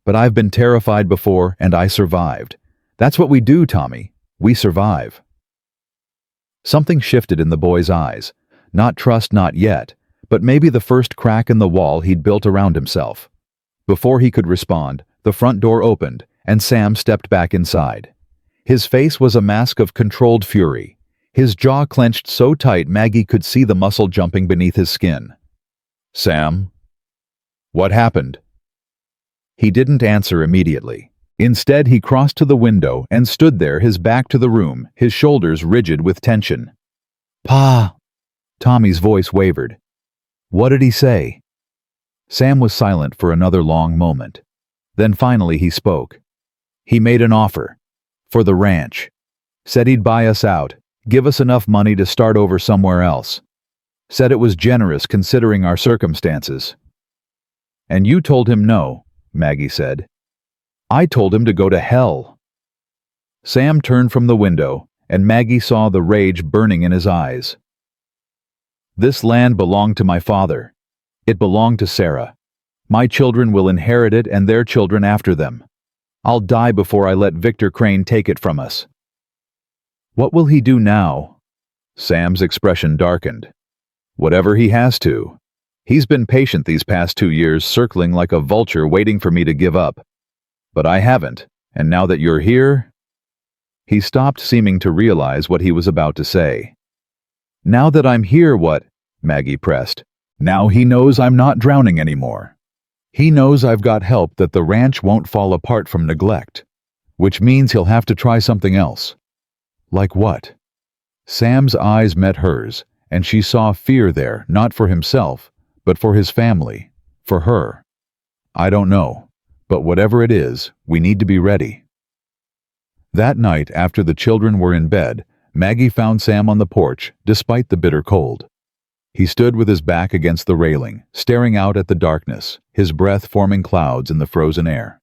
But I've been terrified before, and I survived. That's what we do, Tommy. We survive. Something shifted in the boy's eyes. Not trust, not yet, but maybe the first crack in the wall he'd built around himself. Before he could respond, the front door opened, and Sam stepped back inside. His face was a mask of controlled fury. His jaw clenched so tight Maggie could see the muscle jumping beneath his skin. Sam? What happened? He didn't answer immediately. Instead, he crossed to the window and stood there, his back to the room, his shoulders rigid with tension. Pa! Tommy's voice wavered. What did he say? Sam was silent for another long moment. Then finally he spoke. He made an offer. For the ranch. Said he'd buy us out, give us enough money to start over somewhere else. Said it was generous considering our circumstances. And you told him no, Maggie said. I told him to go to hell. Sam turned from the window, and Maggie saw the rage burning in his eyes. This land belonged to my father. It belonged to Sarah. My children will inherit it and their children after them. I'll die before I let Victor Crane take it from us. What will he do now? Sam's expression darkened. Whatever he has to. He's been patient these past 2 years, circling like a vulture waiting for me to give up. But I haven't, and now that you're here... He stopped, seeming to realize what he was about to say. Now that I'm here, what? Maggie pressed. Now he knows I'm not drowning anymore. He knows I've got help, that the ranch won't fall apart from neglect. Which means he'll have to try something else. Like what? Sam's eyes met hers, and she saw fear there, not for himself, but for his family, for her. I don't know. But whatever it is, we need to be ready. That night, after the children were in bed, Maggie found Sam on the porch, despite the bitter cold. He stood with his back against the railing, staring out at the darkness, his breath forming clouds in the frozen air.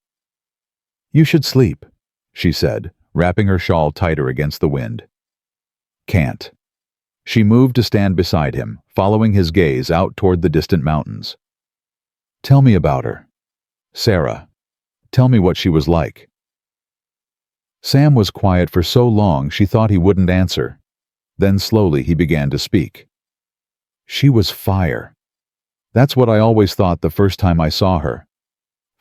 You should sleep, she said, wrapping her shawl tighter against the wind. Can't. She moved to stand beside him, following his gaze out toward the distant mountains. Tell me about her. Sarah. Tell me what she was like. Sam was quiet for so long she thought he wouldn't answer. Then slowly he began to speak. She was fire. That's what I always thought the first time I saw her.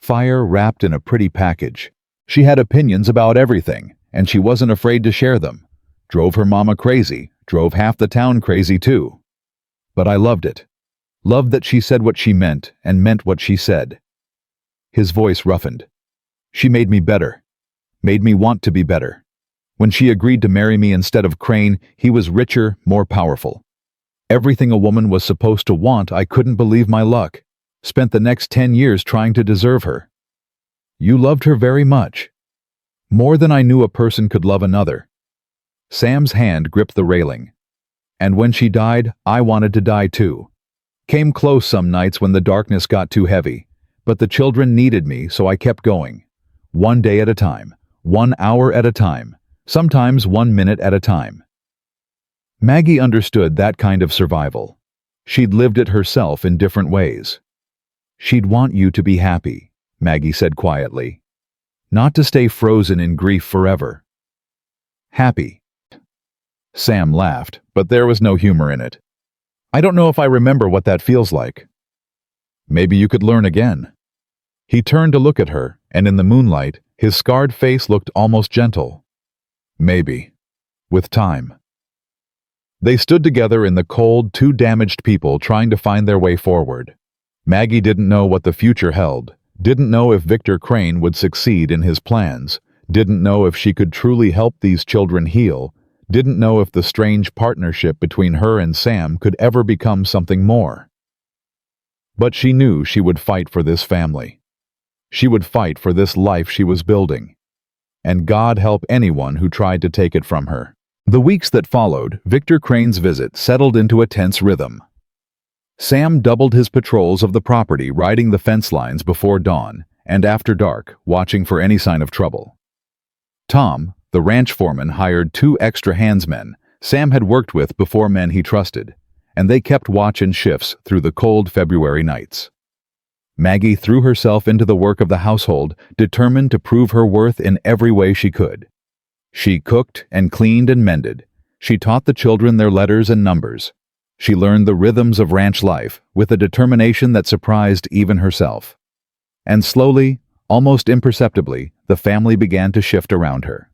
Fire wrapped in a pretty package. She had opinions about everything, and she wasn't afraid to share them. Drove her mama crazy, drove half the town crazy too. But I loved it. Loved that she said what she meant and meant what she said. His voice roughened. She made me better. Made me want to be better. When she agreed to marry me instead of Crane, he was richer, more powerful. Everything a woman was supposed to want, I couldn't believe my luck. Spent the next 10 years trying to deserve her. You loved her very much. More than I knew a person could love another. Sam's hand gripped the railing. And when she died, I wanted to die too. Came close some nights when the darkness got too heavy. But the children needed me, so I kept going. 1 day at a time, 1 hour at a time, sometimes 1 minute at a time. Maggie understood that kind of survival. She'd lived it herself in different ways. She'd want you to be happy, Maggie said quietly. Not to stay frozen in grief forever. Happy. Sam laughed, but there was no humor in it. I don't know if I remember what that feels like. Maybe you could learn again. He turned to look at her, and in the moonlight, his scarred face looked almost gentle. Maybe. With time. They stood together in the cold, 2 damaged people trying to find their way forward. Maggie didn't know what the future held, Didn't know if Victor Crane would succeed in his plans. Didn't know if she could truly help these children heal. Didn't know if the strange partnership between her and Sam could ever become something more. But she knew she would fight for this family. She would fight for this life she was building. And God help anyone who tried to take it from her. The weeks that followed, Victor Crane's visit settled into a tense rhythm. Sam doubled his patrols of the property, riding the fence lines before dawn and after dark, watching for any sign of trouble. Tom, the ranch foreman, hired 2 extra handsmen Sam had worked with before, men he trusted, and they kept watch in shifts through the cold February nights. Maggie threw herself into the work of the household, determined to prove her worth in every way she could. She cooked and cleaned and mended. She taught the children their letters and numbers. She learned the rhythms of ranch life with a determination that surprised even herself. And slowly, almost imperceptibly, the family began to shift around her.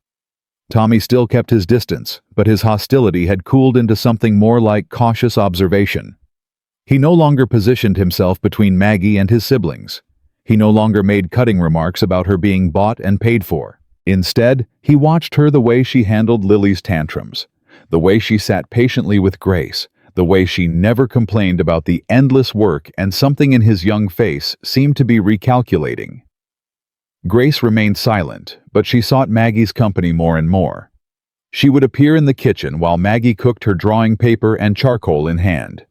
Tommy still kept his distance, but his hostility had cooled into something more like cautious observation. He no longer positioned himself between Maggie and his siblings. He no longer made cutting remarks about her being bought and paid for. Instead, he watched her, the way she handled Lily's tantrums, the way she sat patiently with Grace, the way she never complained about the endless work, and something in his young face seemed to be recalculating. Grace remained silent, but she sought Maggie's company more and more. She would appear in the kitchen while Maggie cooked, her drawing paper and charcoal in hand.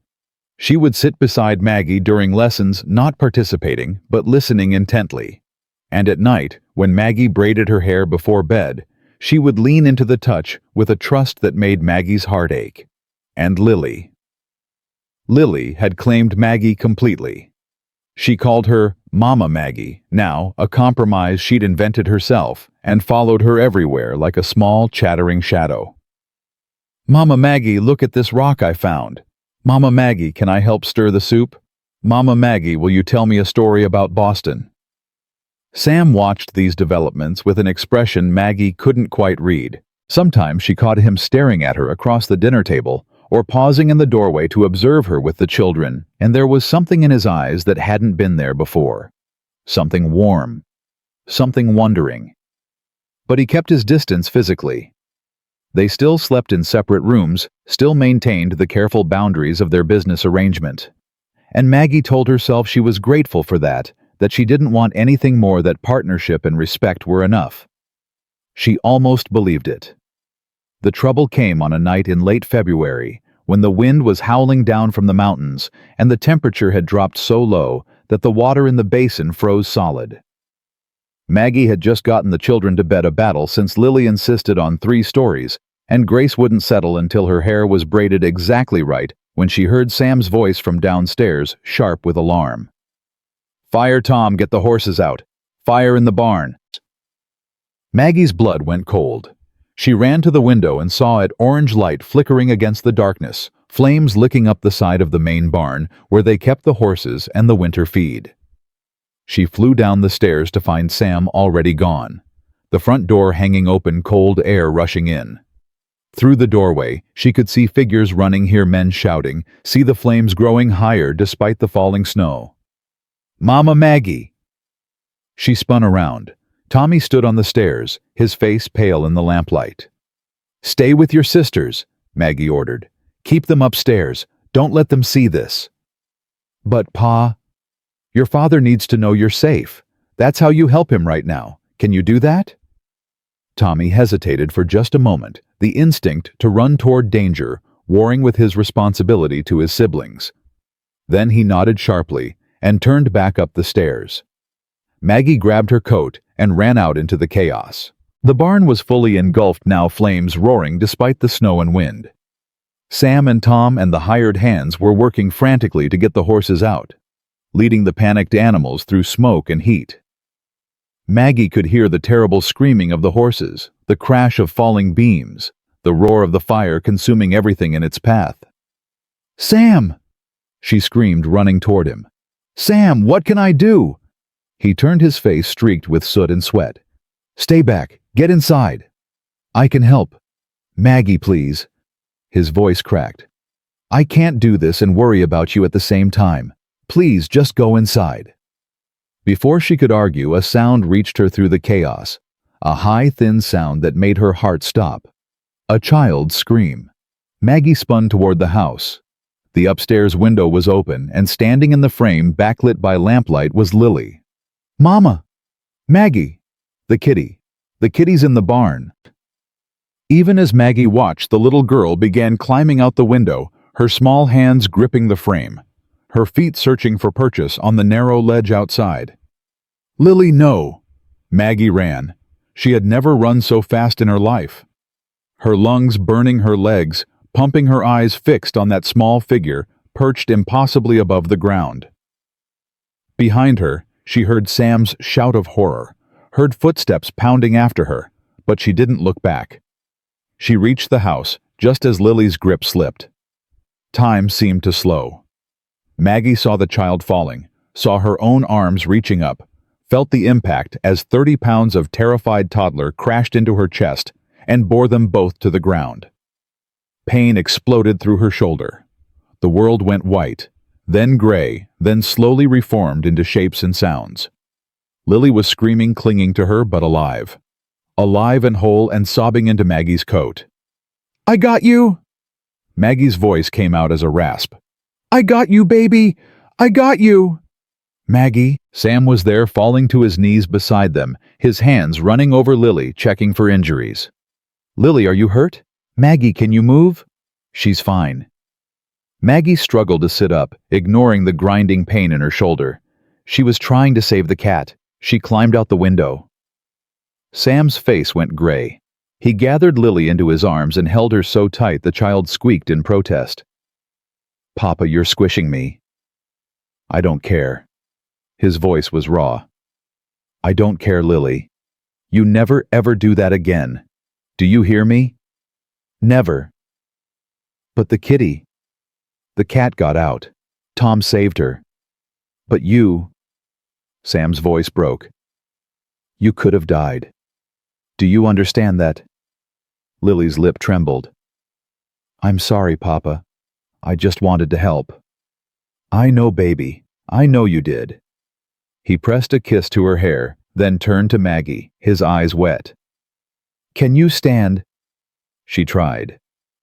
She would sit beside Maggie during lessons, not participating, but listening intently. And at night, when Maggie braided her hair before bed, she would lean into the touch with a trust that made Maggie's heart ache. And Lily. Lily had claimed Maggie completely. She called her Mama Maggie, now a compromise she'd invented herself, and followed her everywhere like a small, chattering shadow. "Mama Maggie, look at this rock I found. Mama Maggie, can I help stir the soup? Mama Maggie, will you tell me a story about Boston?" Sam watched these developments with an expression Maggie couldn't quite read. Sometimes she caught him staring at her across the dinner table, or pausing in the doorway to observe her with the children, and there was something in his eyes that hadn't been there before. Something warm. Something wondering. But he kept his distance physically. They still slept in separate rooms, still maintained the careful boundaries of their business arrangement. And Maggie told herself she was grateful for that she didn't want anything more, that partnership and respect were enough. She almost believed it. The trouble came on a night in late February, when the wind was howling down from the mountains and the temperature had dropped so low that the water in the basin froze solid. Maggie had just gotten the children to bed, a battle since Lily insisted on 3 stories, and Grace wouldn't settle until her hair was braided exactly right when she heard Sam's voice from downstairs, sharp with alarm. "Fire, Tom, get the horses out. Fire in the barn." Maggie's blood went cold. She ran to the window and saw it, orange light flickering against the darkness, flames licking up the side of the main barn where they kept the horses and the winter feed. She flew down the stairs to find Sam already gone, the front door hanging open, cold air rushing in. Through the doorway, she could see figures running, hear men shouting, see the flames growing higher despite the falling snow. "Mama Maggie!" She spun around. Tommy stood on the stairs, his face pale in the lamplight. "Stay with your sisters," Maggie ordered. "Keep them upstairs. Don't let them see this." "But, Pa, your father needs to know you're safe. That's how you help him right now. Can you do that?" Tommy hesitated for just a moment, the instinct to run toward danger warring with his responsibility to his siblings. Then he nodded sharply and turned back up the stairs. Maggie grabbed her coat and ran out into the chaos. The barn was fully engulfed now, flames roaring despite the snow and wind. Sam and Tom and the hired hands were working frantically to get the horses out, leading the panicked animals through smoke and heat. Maggie could hear the terrible screaming of the horses, the crash of falling beams, the roar of the fire consuming everything in its path. "Sam!" she screamed, running toward him. "Sam, what can I do?" He turned, his face streaked with soot and sweat. "Stay back. Get inside." "I can help." "Maggie, please." His voice cracked. "I can't do this and worry about you at the same time. Please, just go inside." Before she could argue, a sound reached her through the chaos, a high, thin sound that made her heart stop. A child's scream. Maggie spun toward the house. The upstairs window was open, and standing in the frame, backlit by lamplight, was Lily. "Mama! Maggie! The kitty! The kitty's in the barn!" Even as Maggie watched, the little girl began climbing out the window, her small hands gripping the frame, her feet searching for purchase on the narrow ledge outside. "Lily, no!" Maggie ran. She had never run so fast in her life. Her lungs burning her legs, pumping, her eyes fixed on that small figure perched impossibly above the ground. Behind her, she heard Sam's shout of horror, heard footsteps pounding after her, but she didn't look back. She reached the house just as Lily's grip slipped. Time seemed to slow. Maggie saw the child falling, saw her own arms reaching up, felt the impact as 30 pounds of terrified toddler crashed into her chest and bore them both to the ground. Pain exploded through her shoulder. The world went white, then gray, then slowly reformed into shapes and sounds. Lily was screaming, clinging to her, but alive. Alive and whole, and sobbing into Maggie's coat. "I got you!" Maggie's voice came out as a rasp. "I got you, baby! I got you!" "Maggie," Sam was there, falling to his knees beside them, his hands running over Lily, checking for injuries. "Lily, are you hurt? Maggie, can you move?" "She's fine." Maggie struggled to sit up, ignoring the grinding pain in her shoulder. She was trying to save the cat. She climbed out the window. Sam's face went gray. He gathered Lily into his arms and held her so tight the child squeaked in protest. "Papa, you're squishing me." "I don't care." His voice was raw. "I don't care, Lily. You never ever do that again. Do you hear me? Never." "But the kitty." "The cat got out. Tom saved her." "But you..." Sam's voice broke. "You could have died. Do you understand that?" Lily's lip trembled. "I'm sorry, Papa. I just wanted to help." "I know, baby. I know you did." He pressed a kiss to her hair, then turned to Maggie, his eyes wet. "Can you stand?" She tried.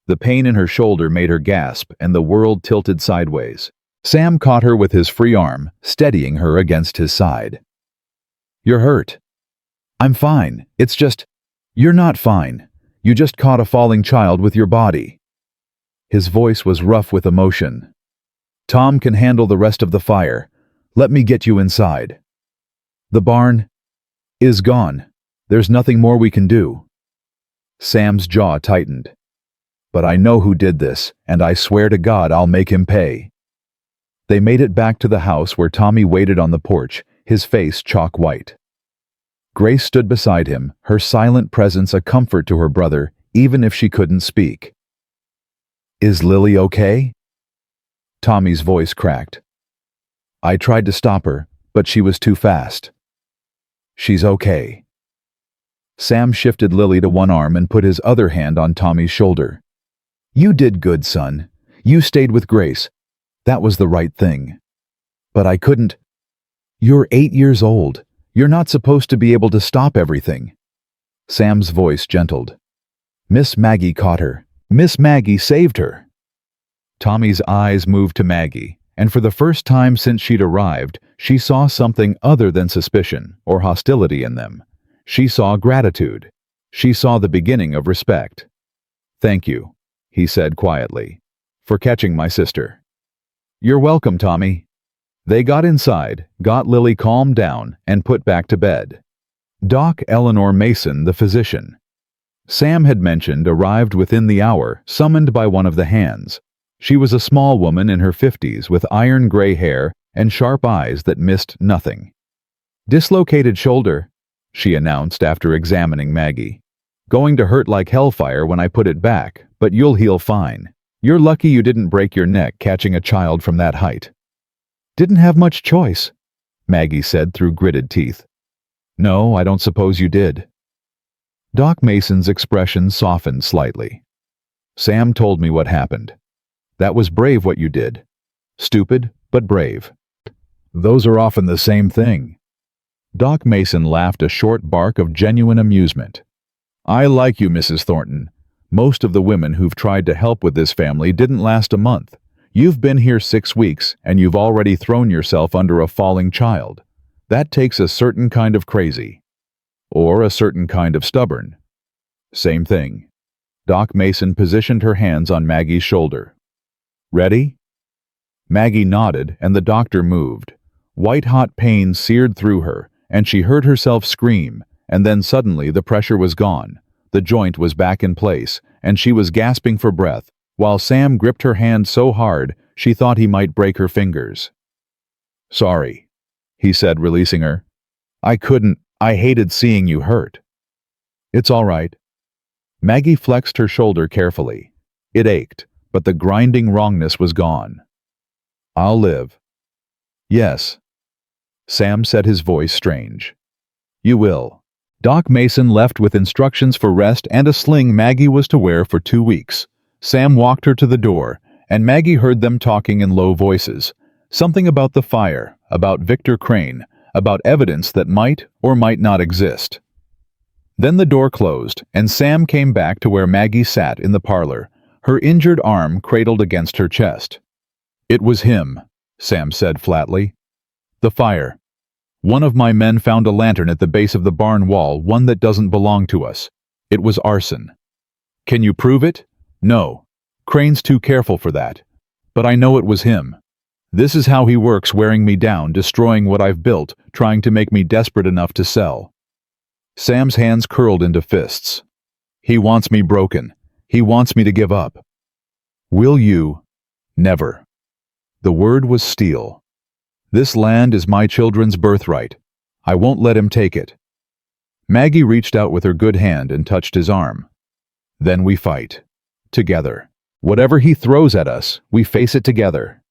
The pain in her shoulder made her gasp, and the world tilted sideways. Sam caught her with his free arm, steadying her against his side. "You're hurt." "I'm fine. It's just..." "You're not fine. You just caught a falling child with your body." His voice was rough with emotion. "Tom can handle the rest of the fire. Let me get you inside." "The barn is gone. There's nothing more we can do." Sam's jaw tightened. "But I know who did this, and I swear to God I'll make him pay." They made it back to the house where Tommy waited on the porch, his face chalk white. Grace stood beside him, her silent presence a comfort to her brother, even if she couldn't speak. "Is Lily okay?" Tommy's voice cracked. "I tried to stop her, but she was too fast." "She's okay." Sam shifted Lily to one arm and put his other hand on Tommy's shoulder. "You did good, son. You stayed with Grace. That was the right thing. But I couldn't. You're 8 years old. You're not supposed to be able to stop everything." Sam's voice gentled. "Miss Maggie caught her. Miss Maggie saved her." Tommy's eyes moved to Maggie, and for the first time since she'd arrived, she saw something other than suspicion or hostility in them. She saw gratitude. She saw the beginning of respect. "Thank you," he said quietly, "for catching my sister." "You're welcome, Tommy." They got inside, got Lily calmed down, and put back to bed. Doc Eleanor Mason, the physician, Sam had mentioned, arrived within the hour, summoned by one of the hands. She was a small woman in her 50s with iron gray hair and sharp eyes that missed nothing. "Dislocated shoulder," she announced after examining Maggie. "Going to hurt like hellfire when I put it back, but you'll heal fine. You're lucky you didn't break your neck catching a child from that height." "Didn't have much choice," Maggie said through gritted teeth. "No, I don't suppose you did." Doc Mason's expression softened slightly. "Sam told me what happened. That was brave what you did. Stupid, but brave. Those are often the same thing." Doc Mason laughed a short bark of genuine amusement. I like you, Mrs. Thornton. Most of the women who've tried to help with this family didn't last a month. You've been here 6 weeks, and you've already thrown yourself under a falling child. That takes a certain kind of crazy. Or a certain kind of stubborn. Same thing. Doc Mason positioned her hands on Maggie's shoulder. Ready? Maggie nodded, and the doctor moved. White-hot pain seared through her, and she heard herself scream, and then suddenly the pressure was gone. The joint was back in place, and she was gasping for breath, while Sam gripped her hand so hard she thought he might break her fingers. Sorry, he said, releasing her. I hated seeing you hurt. It's all right. Maggie flexed her shoulder carefully. It ached, but the grinding wrongness was gone. I'll live. Yes. Sam said, his voice strange. You will. Doc Mason left with instructions for rest and a sling Maggie was to wear for 2 weeks. Sam walked her to the door, and Maggie heard them talking in low voices. Something about the fire, about Victor Crane, about evidence that might or might not exist. Then the door closed, and Sam came back to where Maggie sat in the parlor, her injured arm cradled against her chest. It was him, Sam said flatly. The fire. One of my men found a lantern at the base of the barn wall, one that doesn't belong to us. It was arson. Can you prove it? No. Crane's too careful for that. But I know it was him. This is how he works, wearing me down, destroying what I've built, trying to make me desperate enough to sell. Sam's hands curled into fists. He wants me broken. He wants me to give up. Will you? Never. The word was steel. This land is my children's birthright. I won't let him take it. Maggie reached out with her good hand and touched his arm. Then we fight. Together. Whatever he throws at us, we face it together.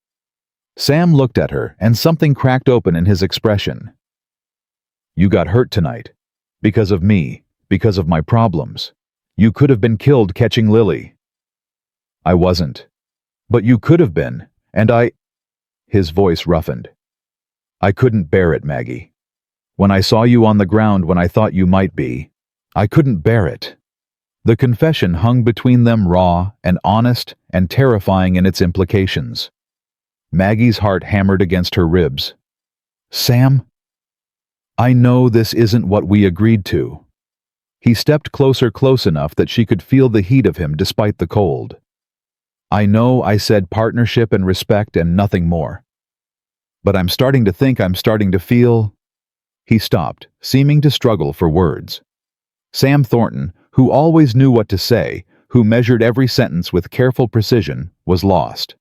Sam looked at her, and something cracked open in his expression. You got hurt tonight. Because of me. Because of my problems. You could have been killed catching Lily. I wasn't. But you could have been, and I... His voice roughened. I couldn't bear it, Maggie. When I saw you on the ground when I thought you might be, I couldn't bear it. The confession hung between them, raw and honest and terrifying in its implications. Maggie's heart hammered against her ribs. Sam? I know this isn't what we agreed to. He stepped closer, close enough that she could feel the heat of him despite the cold. I know I said partnership and respect and nothing more. But I'm starting to feel... He stopped, seeming to struggle for words. Sam Thornton, who always knew what to say, who measured every sentence with careful precision, was lost.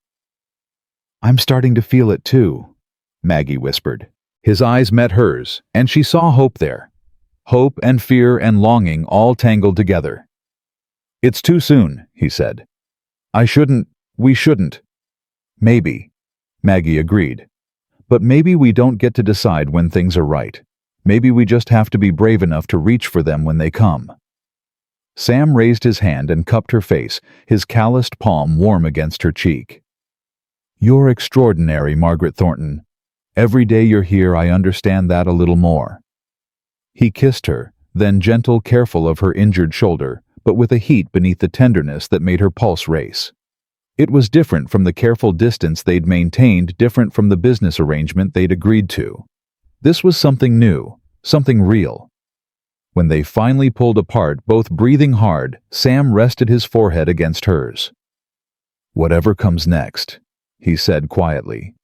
I'm starting to feel it too, Maggie whispered. His eyes met hers, and she saw hope there. Hope and fear and longing all tangled together. It's too soon, he said. We shouldn't. Maybe, Maggie agreed. But maybe we don't get to decide when things are right. Maybe we just have to be brave enough to reach for them when they come. Sam raised his hand and cupped her face, his calloused palm warm against her cheek. You're extraordinary, Margaret Thornton. Every day you're here I understand that a little more. He kissed her, then gentle, careful of her injured shoulder, but with a heat beneath the tenderness that made her pulse race. It was different from the careful distance they'd maintained, different from the business arrangement they'd agreed to. This was something new, something real. When they finally pulled apart, both breathing hard, Sam rested his forehead against hers. Whatever comes next, he said quietly.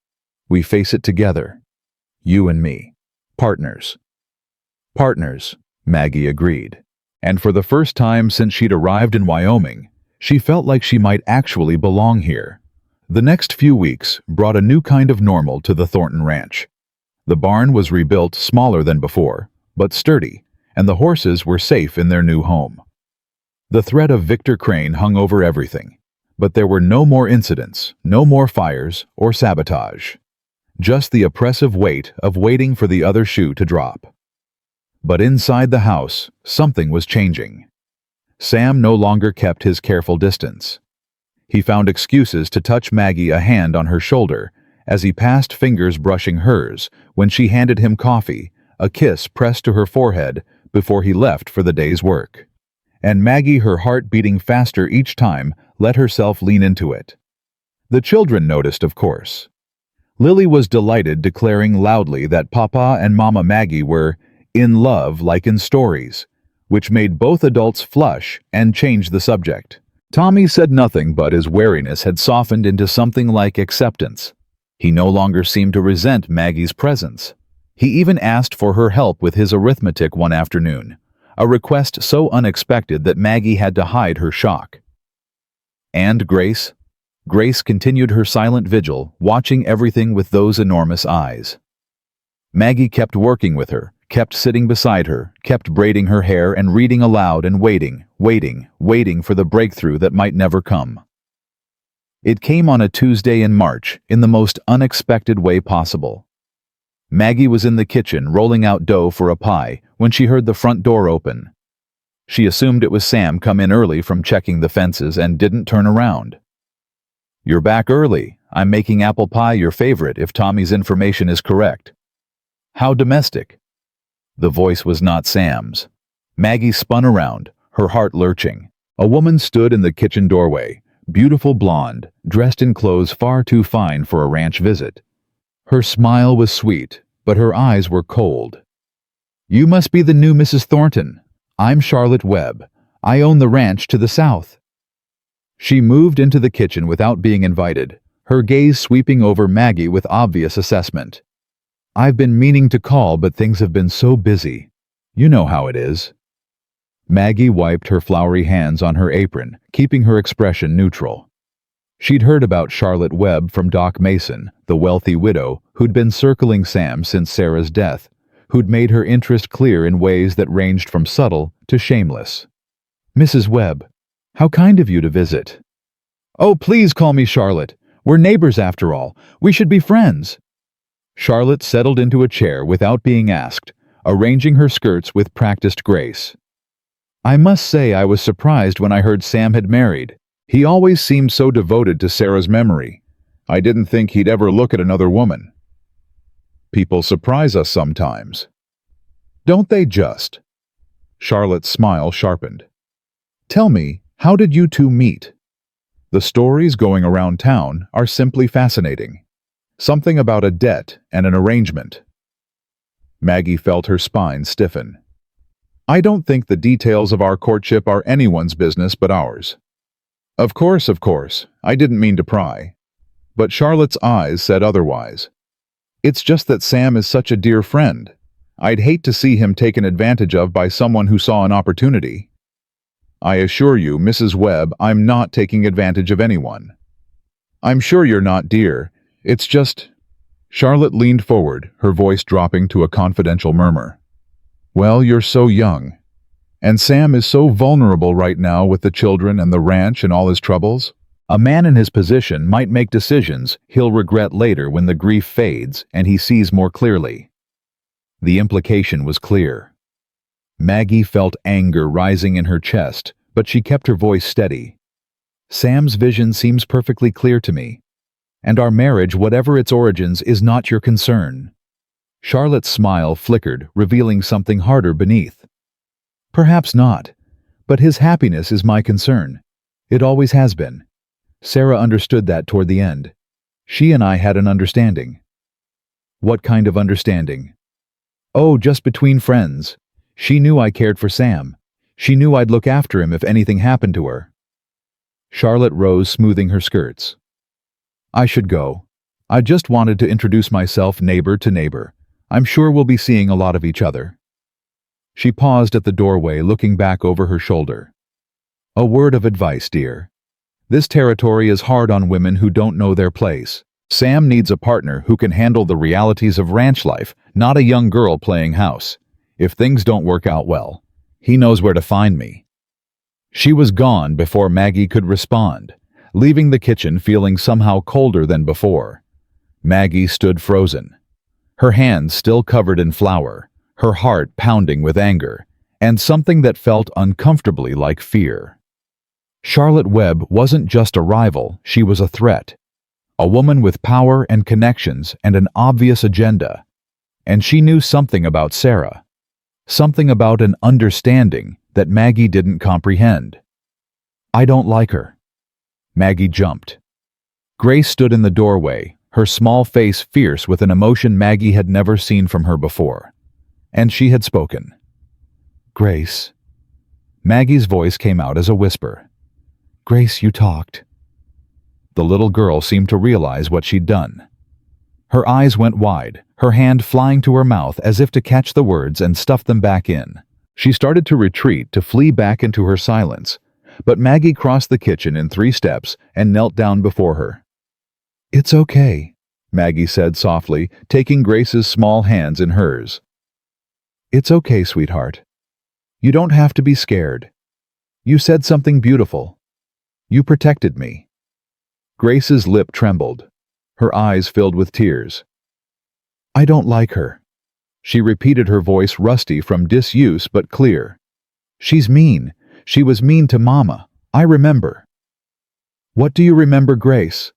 We face it together. You and me. Partners. Partners, Maggie agreed. And for the first time since she'd arrived in Wyoming, she felt like she might actually belong here. The next few weeks brought a new kind of normal to the Thornton Ranch. The barn was rebuilt, smaller than before, but sturdy, and the horses were safe in their new home. The threat of Victor Crane hung over everything, but there were no more incidents, no more fires or sabotage. Just the oppressive weight of waiting for the other shoe to drop. But inside the house, something was changing. Sam no longer kept his careful distance. He found excuses to touch Maggie, a hand on her shoulder, as he passed, fingers brushing hers, when she handed him coffee, a kiss pressed to her forehead before he left for the day's work. And Maggie, her heart beating faster each time, let herself lean into it. The children noticed, of course. Lily was delighted, declaring loudly that Papa and Mama Maggie were in love like in stories, which made both adults flush and change the subject. Tommy said nothing, but his wariness had softened into something like acceptance. He no longer seemed to resent Maggie's presence. He even asked for her help with his arithmetic one afternoon, a request so unexpected that Maggie had to hide her shock. And Grace? Grace continued her silent vigil, watching everything with those enormous eyes. Maggie kept working with her, kept sitting beside her, kept braiding her hair and reading aloud and waiting for the breakthrough that might never come. It came on a Tuesday in March, in the most unexpected way possible. Maggie was in the kitchen rolling out dough for a pie when she heard the front door open. She assumed it was Sam come in early from checking the fences and didn't turn around. "You're back early. I'm making apple pie your favorite if Tommy's information is correct." How domestic. The voice was not Sam's. Maggie spun around, her heart lurching. A woman stood in the kitchen doorway, beautiful blonde, dressed in clothes far too fine for a ranch visit. Her smile was sweet, but her eyes were cold. "You must be the new Mrs. Thornton. I'm Charlotte Webb. I own the ranch to the south." She moved into the kitchen without being invited, her gaze sweeping over Maggie with obvious assessment. "I've been meaning to call, but things have been so busy. You know how it is." Maggie wiped her floury hands on her apron, keeping her expression neutral. She'd heard about Charlotte Webb from Doc Mason, the wealthy widow who'd been circling Sam since Sarah's death, who'd made her interest clear in ways that ranged from subtle to shameless. "Mrs. Webb, how kind of you to visit." "Oh, please call me Charlotte. We're neighbors after all. We should be friends." Charlotte settled into a chair without being asked, arranging her skirts with practiced grace. "I must say I was surprised when I heard Sam had married. He always seemed so devoted to Sarah's memory. I didn't think he'd ever look at another woman." "People surprise us sometimes." "Don't they just?" Charlotte's smile sharpened. "Tell me, how did you two meet?" "The stories going around town are simply fascinating. Something about a debt and an arrangement." Maggie felt her spine stiffen. "I don't think the details of our courtship are anyone's business but ours." Of course, I didn't mean to pry." But Charlotte's eyes said otherwise. "It's just that Sam is such a dear friend. I'd hate to see him taken advantage of by someone who saw an opportunity." "I assure you, Mrs. Webb, I'm not taking advantage of anyone." "I'm sure you're not, dear. It's just—" Charlotte leaned forward, her voice dropping to a confidential murmur. "Well, you're so young. And Sam is so vulnerable right now with the children and the ranch and all his troubles. A man in his position might make decisions he'll regret later when the grief fades and he sees more clearly." The implication was clear. Maggie felt anger rising in her chest, but she kept her voice steady. "Sam's vision seems perfectly clear to me. And our marriage, whatever its origins, is not your concern." Charlotte's smile flickered, revealing something harder beneath. "Perhaps not, but his happiness is my concern. It always has been. Sarah understood that toward the end. She and I had an understanding." "What kind of understanding?" "Oh, just between friends. She knew I cared for Sam. She knew I'd look after him if anything happened to her." Charlotte rose, smoothing her skirts. "I should go. I just wanted to introduce myself neighbor to neighbor. I'm sure we'll be seeing a lot of each other." She paused at the doorway, looking back over her shoulder. "A word of advice, dear. This territory is hard on women who don't know their place. Sam needs a partner who can handle the realities of ranch life, not a young girl playing house. If things don't work out well, he knows where to find me." She was gone before Maggie could respond, leaving the kitchen feeling somehow colder than before. Maggie stood frozen, her hands still covered in flour, her heart pounding with anger, and something that felt uncomfortably like fear. Charlotte Webb wasn't just a rival, she was a threat. A woman with power and connections and an obvious agenda. And she knew something about Sarah. Something about an understanding that Maggie didn't comprehend. "I don't like her." Maggie jumped. Grace stood in the doorway, her small face fierce with an emotion Maggie had never seen from her before. And she had spoken. "Grace." Maggie's voice came out as a whisper. "Grace, you talked." The little girl seemed to realize what she'd done. Her eyes went wide, her hand flying to her mouth as if to catch the words and stuff them back in. She started to retreat, to flee back into her silence, but Maggie crossed the kitchen in 3 steps and knelt down before her. "It's okay," Maggie said softly, taking Grace's small hands in hers. "It's okay, sweetheart. You don't have to be scared. You said something beautiful. You protected me." Grace's lip trembled. Her eyes filled with tears. "I don't like her." She repeated, her voice rusty from disuse but clear. "She's mean. She was mean to Mama. I remember." "What do you remember, Grace?"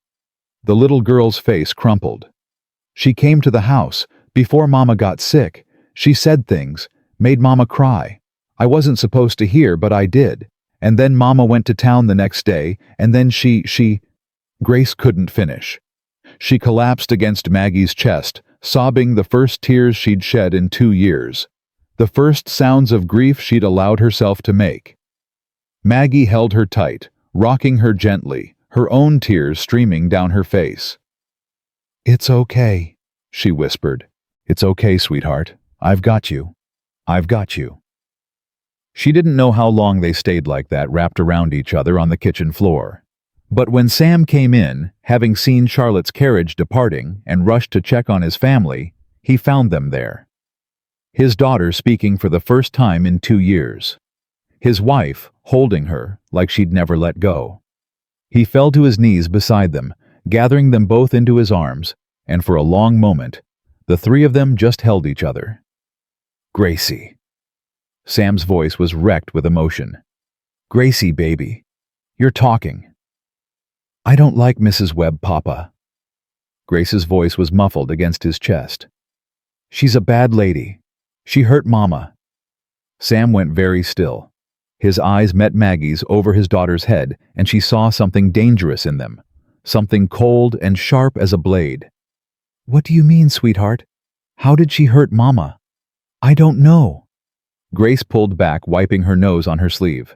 The little girl's face crumpled. "She came to the house. Before Mama got sick. She said things. Made Mama cry. I wasn't supposed to hear, but I did. And then Mama went to town the next day, and then she... Grace couldn't finish. She collapsed against Maggie's chest, sobbing the first tears she'd shed in 2 years. The first sounds of grief she'd allowed herself to make. Maggie held her tight, rocking her gently, her own tears streaming down her face. "It's okay," she whispered. "It's okay, sweetheart. I've got you. I've got you." She didn't know how long they stayed like that, wrapped around each other on the kitchen floor. But when Sam came in, having seen Charlotte's carriage departing, and rushed to check on his family, he found them there. His daughter speaking for the first time in 2 years. His wife holding her like she'd never let go. He fell to his knees beside them, gathering them both into his arms, and for a long moment, the 3 of them just held each other. "Gracie." Sam's voice was wrecked with emotion. "Gracie, baby, you're talking." "I don't like Mrs. Webb, Papa." Grace's voice was muffled against his chest. "She's a bad lady. She hurt Mama." Sam went very still. His eyes met Maggie's over his daughter's head, and she saw something dangerous in them, something cold and sharp as a blade. "What do you mean, sweetheart? How did she hurt Mama?" "I don't know." Grace pulled back, wiping her nose on her sleeve.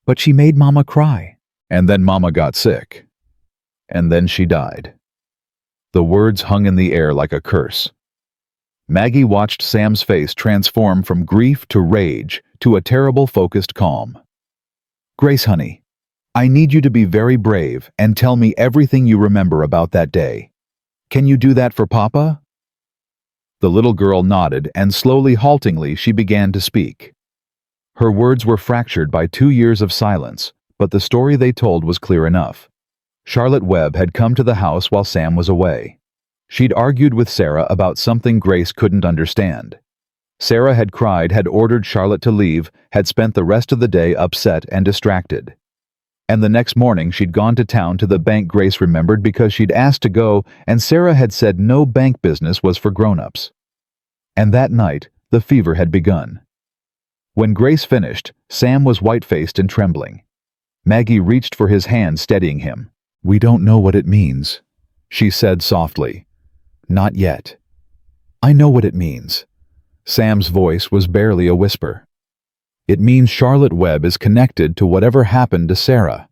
"But she made Mama cry. And then Mama got sick. And then she died." The words hung in the air like a curse. Maggie watched Sam's face transform from grief to rage to a terrible focused calm. "Grace, honey, I need you to be very brave and tell me everything you remember about that day. Can you do that for Papa?" The little girl nodded, and slowly, haltingly, she began to speak. Her words were fractured by 2 years of silence, but the story they told was clear enough. Charlotte Webb had come to the house while Sam was away. She'd argued with Sarah about something Grace couldn't understand. Sarah had cried, had ordered Charlotte to leave, had spent the rest of the day upset and distracted. And the next morning she'd gone to town to the bank Grace remembered because she'd asked to go, and Sarah had said no bank business was for grown-ups. And that night, the fever had begun. When Grace finished, Sam was white-faced and trembling. Maggie reached for his hand, steadying him. "We don't know what it means," she said softly. "Not yet." "I know what it means." Sam's voice was barely a whisper. "It means Charlotte Webb is connected to whatever happened to Sarah.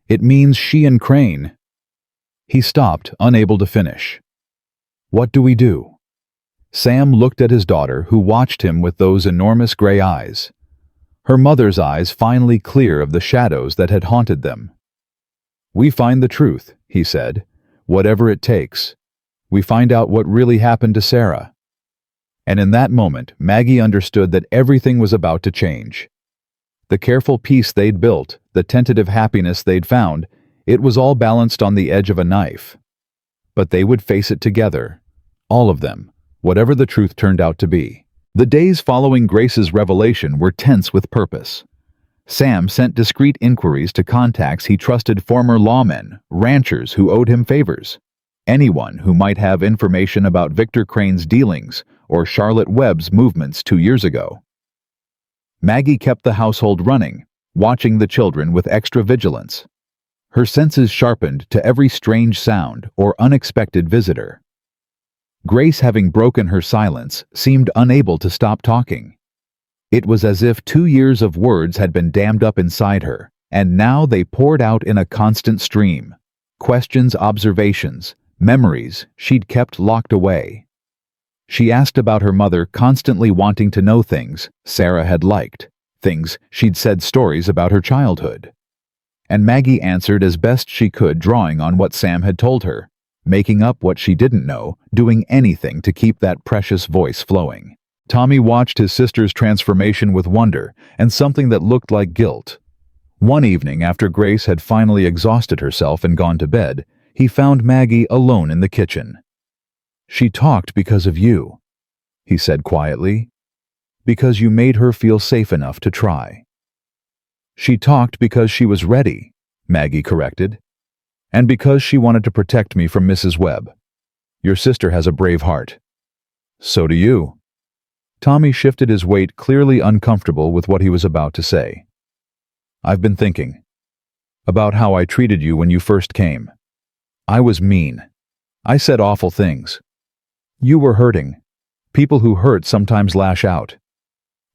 It means she and Crane." He stopped, unable to finish. "What do we do?" Sam looked at his daughter, who watched him with those enormous gray eyes. Her mother's eyes finally clear of the shadows that had haunted them. "We find the truth," he said, "whatever it takes. We find out what really happened to Sarah." And in that moment, Maggie understood that everything was about to change. The careful peace they'd built, the tentative happiness they'd found, it was all balanced on the edge of a knife. But they would face it together, all of them, whatever the truth turned out to be. The days following Grace's revelation were tense with purpose. Sam sent discreet inquiries to contacts he trusted, former lawmen, ranchers who owed him favors, anyone who might have information about Victor Crane's dealings or Charlotte Webb's movements 2 years ago. Maggie kept the household running, watching the children with extra vigilance. Her senses sharpened to every strange sound or unexpected visitor. Grace, having broken her silence, seemed unable to stop talking. It was as if 2 years of words had been dammed up inside her, and now they poured out in a constant stream. Questions, observations, memories she'd kept locked away. She asked about her mother, constantly wanting to know things Sarah had liked, things she'd said, stories about her childhood. And Maggie answered as best she could, drawing on what Sam had told her, making up what she didn't know, doing anything to keep that precious voice flowing. Tommy watched his sister's transformation with wonder and something that looked like guilt. One evening, after Grace had finally exhausted herself and gone to bed, he found Maggie alone in the kitchen. "She talked because of you," he said quietly. "Because you made her feel safe enough to try." "She talked because she was ready," Maggie corrected. "And because she wanted to protect me from Mrs. Webb. Your sister has a brave heart." "So do you." Tommy shifted his weight, clearly uncomfortable with what he was about to say. "I've been thinking about how I treated you when you first came. I was mean. I said awful things. You were hurting. People who hurt sometimes lash out.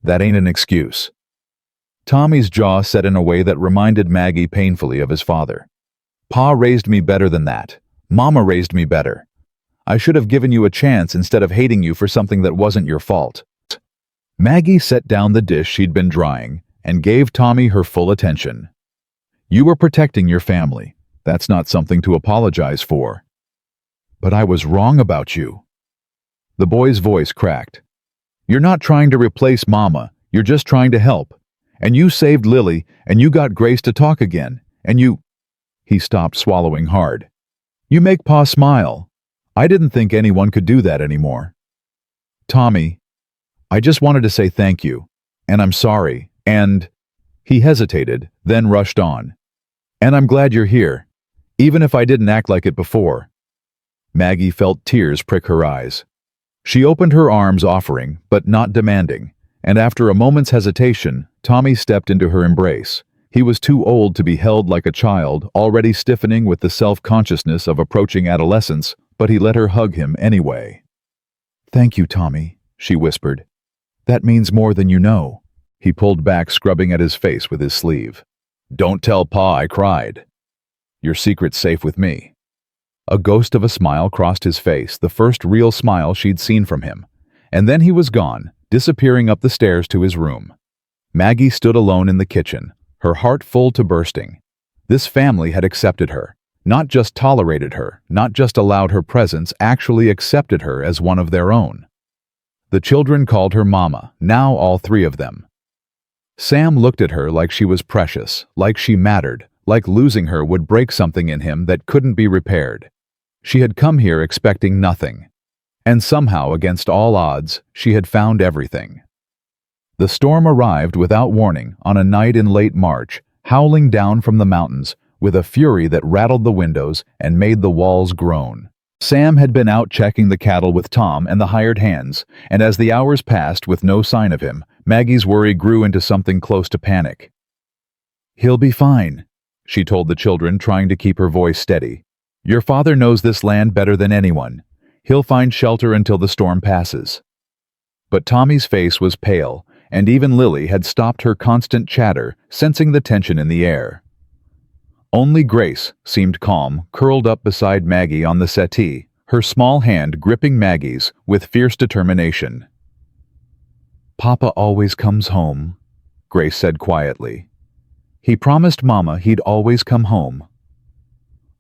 That ain't an excuse." Tommy's jaw set in a way that reminded Maggie painfully of his father. "Pa raised me better than that. Mama raised me better. I should have given you a chance instead of hating you for something that wasn't your fault." Maggie set down the dish she'd been drying and gave Tommy her full attention. "You were protecting your family. That's not something to apologize for." "But I was wrong about you." The boy's voice cracked. "You're not trying to replace Mama, you're just trying to help. And you saved Lily, and you got Grace to talk again, and you—" He stopped, swallowing hard. "You make Pa smile. I didn't think anyone could do that anymore. Tommy, I just wanted to say thank you, and I'm sorry, and—" He hesitated, then rushed on. "And I'm glad you're here, even if I didn't act like it before." Maggie felt tears prick her eyes. She opened her arms, offering, but not demanding, and after a moment's hesitation, Tommy stepped into her embrace. He was too old to be held like a child, already stiffening with the self-consciousness of approaching adolescence, but he let her hug him anyway. "Thank you, Tommy," she whispered. "That means more than you know." He pulled back, scrubbing at his face with his sleeve. "Don't tell Pa I cried. Your secret's safe with me." A ghost of a smile crossed his face, the first real smile she'd seen from him. And then he was gone, disappearing up the stairs to his room. Maggie stood alone in the kitchen, her heart full to bursting. This family had accepted her, not just tolerated her, not just allowed her presence, actually accepted her as one of their own. The children called her Mama, now all 3 of them. Sam looked at her like she was precious, like she mattered, like losing her would break something in him that couldn't be repaired. She had come here expecting nothing. And somehow, against all odds, she had found everything. The storm arrived without warning on a night in late March, howling down from the mountains with a fury that rattled the windows and made the walls groan. Sam had been out checking the cattle with Tom and the hired hands, and as the hours passed with no sign of him, Maggie's worry grew into something close to panic. "He'll be fine," she told the children, trying to keep her voice steady. "Your father knows this land better than anyone. He'll find shelter until the storm passes." But Tommy's face was pale, and even Lily had stopped her constant chatter, sensing the tension in the air. Only Grace seemed calm, curled up beside Maggie on the settee, her small hand gripping Maggie's with fierce determination. "Papa always comes home," Grace said quietly. "He promised Mama he'd always come home."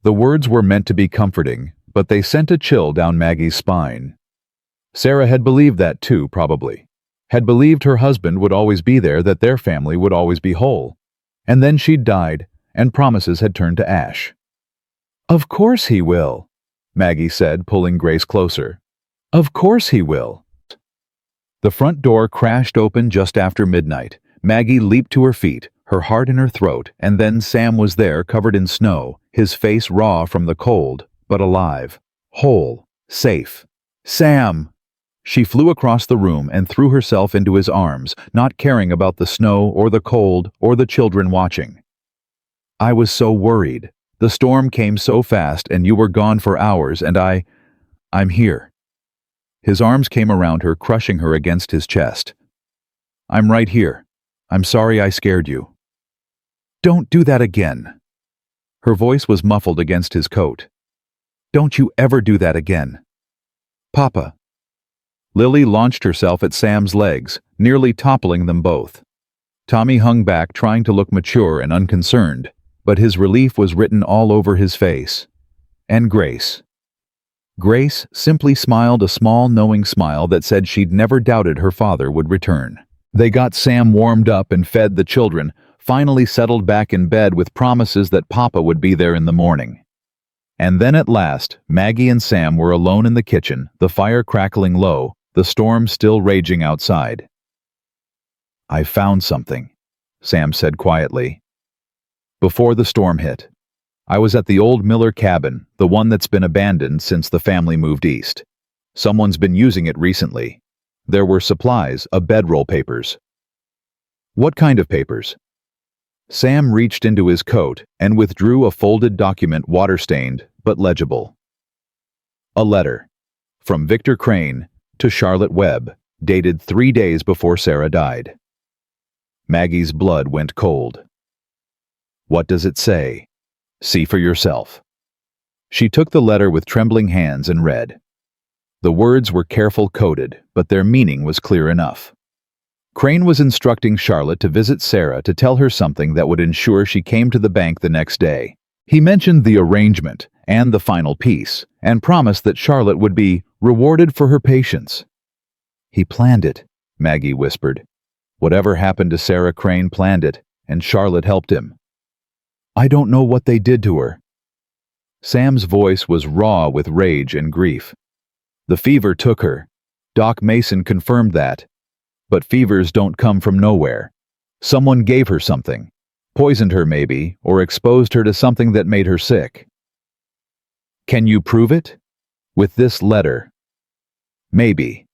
The words were meant to be comforting, but they sent a chill down Maggie's spine. Sarah had believed that too, probably. Had believed her husband would always be there, that their family would always be whole. And then she'd died, and promises had turned to ash. "Of course he will," Maggie said, pulling Grace closer. "Of course he will." The front door crashed open just after midnight. Maggie leaped to her feet, her heart in her throat, and then Sam was there, covered in snow, his face raw from the cold, but alive, whole, safe. "Sam!" She flew across the room and threw herself into his arms, not caring about the snow or the cold or the children watching. I was so worried. The storm came so fast and you were gone for hours and I'm here. His arms came around her, crushing her against his chest. I'm right here. I'm sorry I scared you. Don't do that again. Her voice was muffled against his coat. Don't you ever do that again. Papa. Lily launched herself at Sam's legs, nearly toppling them both. Tommy hung back, trying to look mature and unconcerned, but his relief was written all over his face. And Grace. Grace simply smiled a small, knowing smile that said she'd never doubted her father would return. They got Sam warmed up and fed the children, finally settled back in bed with promises that Papa would be there in the morning. And then at last, Maggie and Sam were alone in the kitchen, the fire crackling low, the storm still raging outside. I found something, Sam said quietly. Before the storm hit, I was at the old Miller cabin, the one that's been abandoned since the family moved east. Someone's been using it recently. There were supplies of bedroll papers. What kind of papers? Sam reached into his coat and withdrew a folded document, water-stained but legible. A letter. From Victor Crane to Charlotte Webb, dated 3 days before Sarah died. Maggie's blood went cold. What does it say? See for yourself. She took the letter with trembling hands and read. The words were careful coded, but their meaning was clear enough. Crane was instructing Charlotte to visit Sarah to tell her something that would ensure she came to the bank the next day. He mentioned the arrangement and the final piece, and promised that Charlotte would be rewarded for her patience. He planned it, Maggie whispered. Whatever happened to Sarah, Crane planned it, and Charlotte helped him. I don't know what they did to her. Sam's voice was raw with rage and grief. The fever took her. Doc Mason confirmed that. But fevers don't come from nowhere. Someone gave her something. Poisoned her maybe, or exposed her to something that made her sick. Can you prove it? With this letter? Maybe.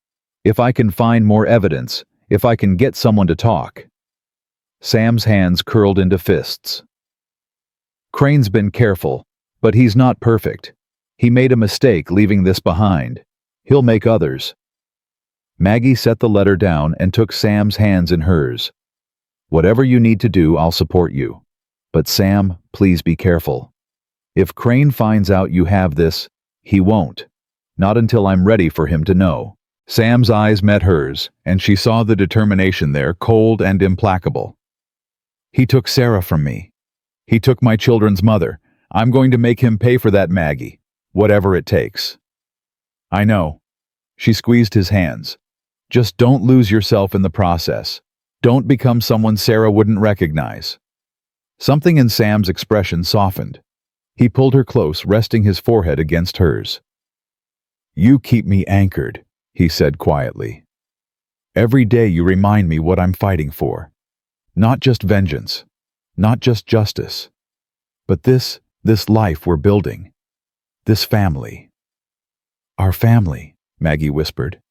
If I can find more evidence, if I can get someone to talk. Sam's hands curled into fists. Crane's been careful, but he's not perfect. He made a mistake leaving this behind. He'll make others. Maggie set the letter down and took Sam's hands in hers. Whatever you need to do, I'll support you. But Sam, please be careful. If Crane finds out you have this, he won't. Not until I'm ready for him to know. Sam's eyes met hers, and she saw the determination there, cold and implacable. He took Sarah from me. He took my children's mother. I'm going to make him pay for that, Maggie. Whatever it takes. I know. She squeezed his hands. Just don't lose yourself in the process. Don't become someone Sarah wouldn't recognize. Something in Sam's expression softened. He pulled her close, resting his forehead against hers. You keep me anchored, he said quietly. Every day you remind me what I'm fighting for. Not just vengeance. Not just justice. But this life we're building. This family. Our family, Maggie whispered.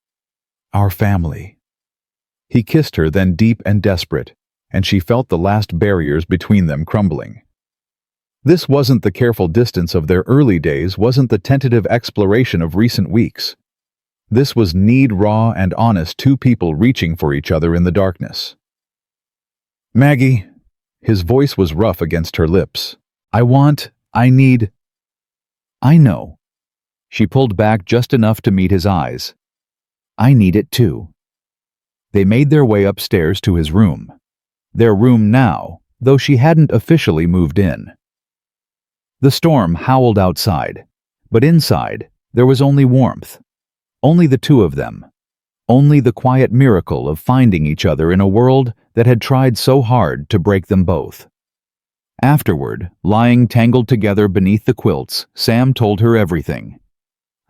Our family. He kissed her, then deep and desperate, and she felt the last barriers between them crumbling. This wasn't the careful distance of their early days, wasn't the tentative exploration of recent weeks. This was need raw and honest, two people reaching for each other in the darkness. Maggie, his voice was rough against her lips. I need. I know. She pulled back just enough to meet his eyes. I need it too. They made their way upstairs to his room. Their room now, though she hadn't officially moved in. The storm howled outside, but inside there was only warmth. Only the two of them. Only the quiet miracle of finding each other in a world that had tried so hard to break them both. Afterward, lying tangled together beneath the quilts, Sam told her everything.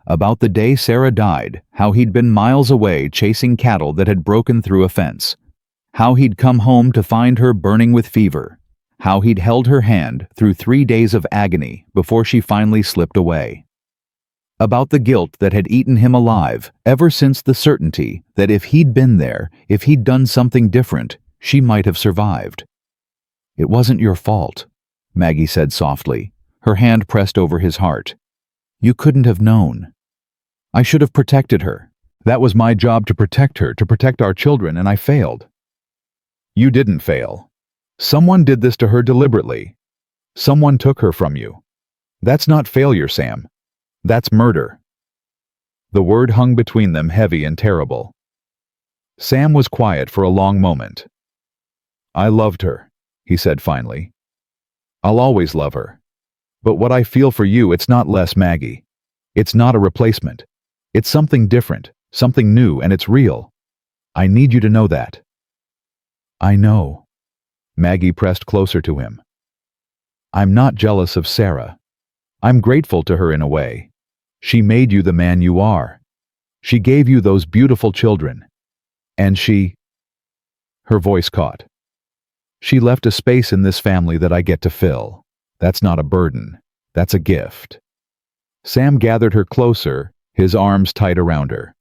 About the day Sarah died, how he'd been miles away chasing cattle that had broken through a fence, how he'd come home to find her burning with fever, how he'd held her hand through 3 days of agony before she finally slipped away. about the guilt that had eaten him alive ever since the certainty that if he'd been there, if he'd done something different, she might have survived. "It wasn't your fault," Maggie said softly, her hand pressed over his heart. "You couldn't have known. I should have protected her. That was my job, to protect her, to protect our children, and I failed." "You didn't fail. Someone did this to her deliberately. Someone took her from you. That's not failure, Sam. That's murder." The word hung between them, heavy and terrible. Sam was quiet for a long moment. "I loved her," he said finally. "I'll always love her. But what I feel for you, it's not less, Maggie. It's not a replacement. It's something different, something new, and it's real. I need you to know that." "I know." Maggie pressed closer to him. "I'm not jealous of Sarah. I'm grateful to her in a way. She made you the man you are. She gave you those beautiful children. And she—" Her voice caught. "She left a space in this family that I get to fill. That's not a burden. That's a gift." Sam gathered her closer, his arms tight around her.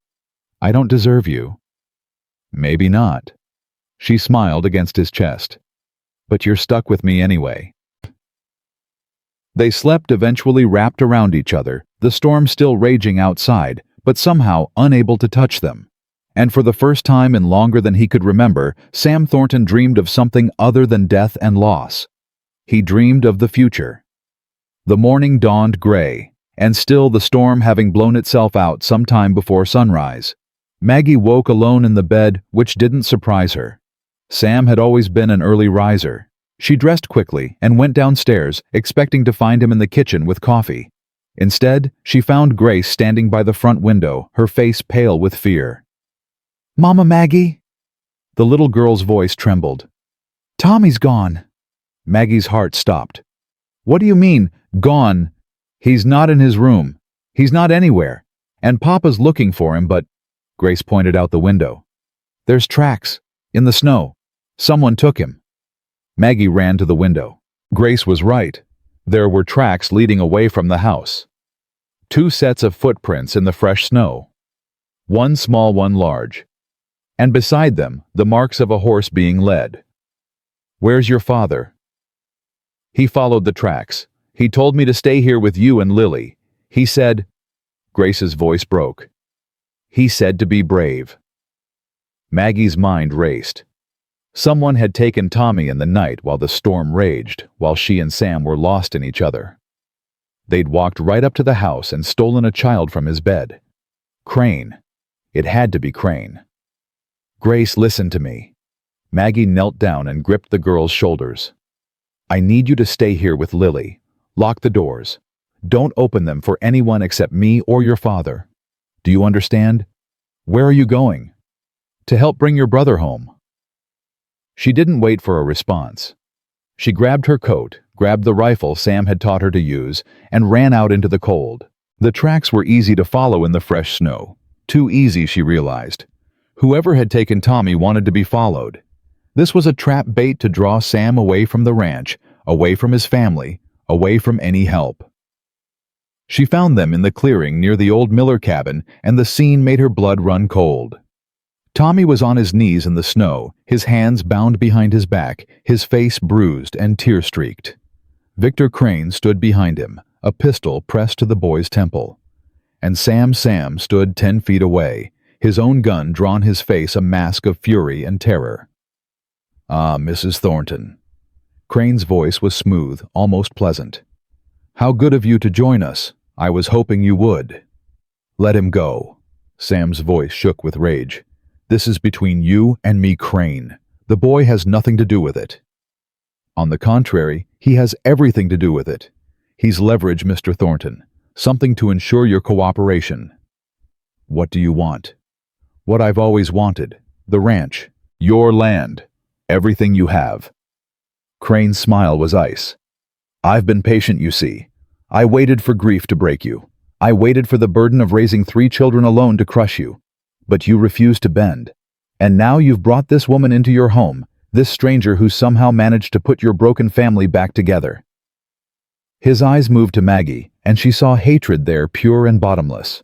"I don't deserve you." "Maybe not." She smiled against his chest. "But you're stuck with me anyway." They slept, eventually wrapped around each other, the storm still raging outside, but somehow unable to touch them. And for the first time in longer than he could remember, Sam Thornton dreamed of something other than death and loss. He dreamed of the future. The morning dawned gray, and still the storm having blown itself out sometime before sunrise. Maggie woke alone in the bed, which didn't surprise her. Sam had always been an early riser. She dressed quickly and went downstairs, expecting to find him in the kitchen with coffee. Instead, she found Grace standing by the front window, her face pale with fear. "Mama, Maggie?" The little girl's voice trembled. "Tommy's gone." Maggie's heart stopped. "What do you mean, gone? He's not in his room. He's not anywhere. And Papa's looking for him, but—" Grace pointed out the window. "There's tracks. In the snow. Someone took him." Maggie ran to the window. Grace was right. There were tracks leading away from the house. 2 sets of footprints in the fresh snow. One small, one large. And beside them, the marks of a horse being led. "Where's your father?" "He followed the tracks. He told me to stay here with you and Lily. He said—" Grace's voice broke. "He said to be brave." Maggie's mind raced. Someone had taken Tommy in the night while the storm raged, while she and Sam were lost in each other. They'd walked right up to the house and stolen a child from his bed. Crane. It had to be Crane. "Grace, listen to me." Maggie knelt down and gripped the girl's shoulders. "I need you to stay here with Lily. Lock the doors. Don't open them for anyone except me or your father. Do you understand? Where are you going?" "To help bring your brother home." She didn't wait for a response. She grabbed her coat, grabbed the rifle Sam had taught her to use, and ran out into the cold. The tracks were easy to follow in the fresh snow. Too easy, she realized. Whoever had taken Tommy wanted to be followed. This was a trap bait to draw Sam away from the ranch, away from his family, away from any help. She found them in the clearing near the old Miller cabin, and the scene made her blood run cold. Tommy was on his knees in the snow, his hands bound behind his back, his face bruised and tear-streaked. Victor Crane stood behind him, a pistol pressed to the boy's temple. And Sam stood 10 feet away, his own gun drawn, his face a mask of fury and terror. "Ah, Mrs. Thornton." Crane's voice was smooth, almost pleasant. "How good of you to join us. I was hoping you would." "Let him go." Sam's voice shook with rage. "This is between you and me, Crane. The boy has nothing to do with it." "On the contrary, he has everything to do with it. He's leverage, Mr. Thornton. Something to ensure your cooperation." "What do you want?" "What I've always wanted. The ranch. Your land. Everything you have." Crane's smile was ice. "I've been patient, you see. I waited for grief to break you. I waited for the burden of raising 3 children alone to crush you. But you refused to bend. And now you've brought this woman into your home, this stranger who somehow managed to put your broken family back together." His eyes moved to Maggie, and she saw hatred there, pure and bottomless.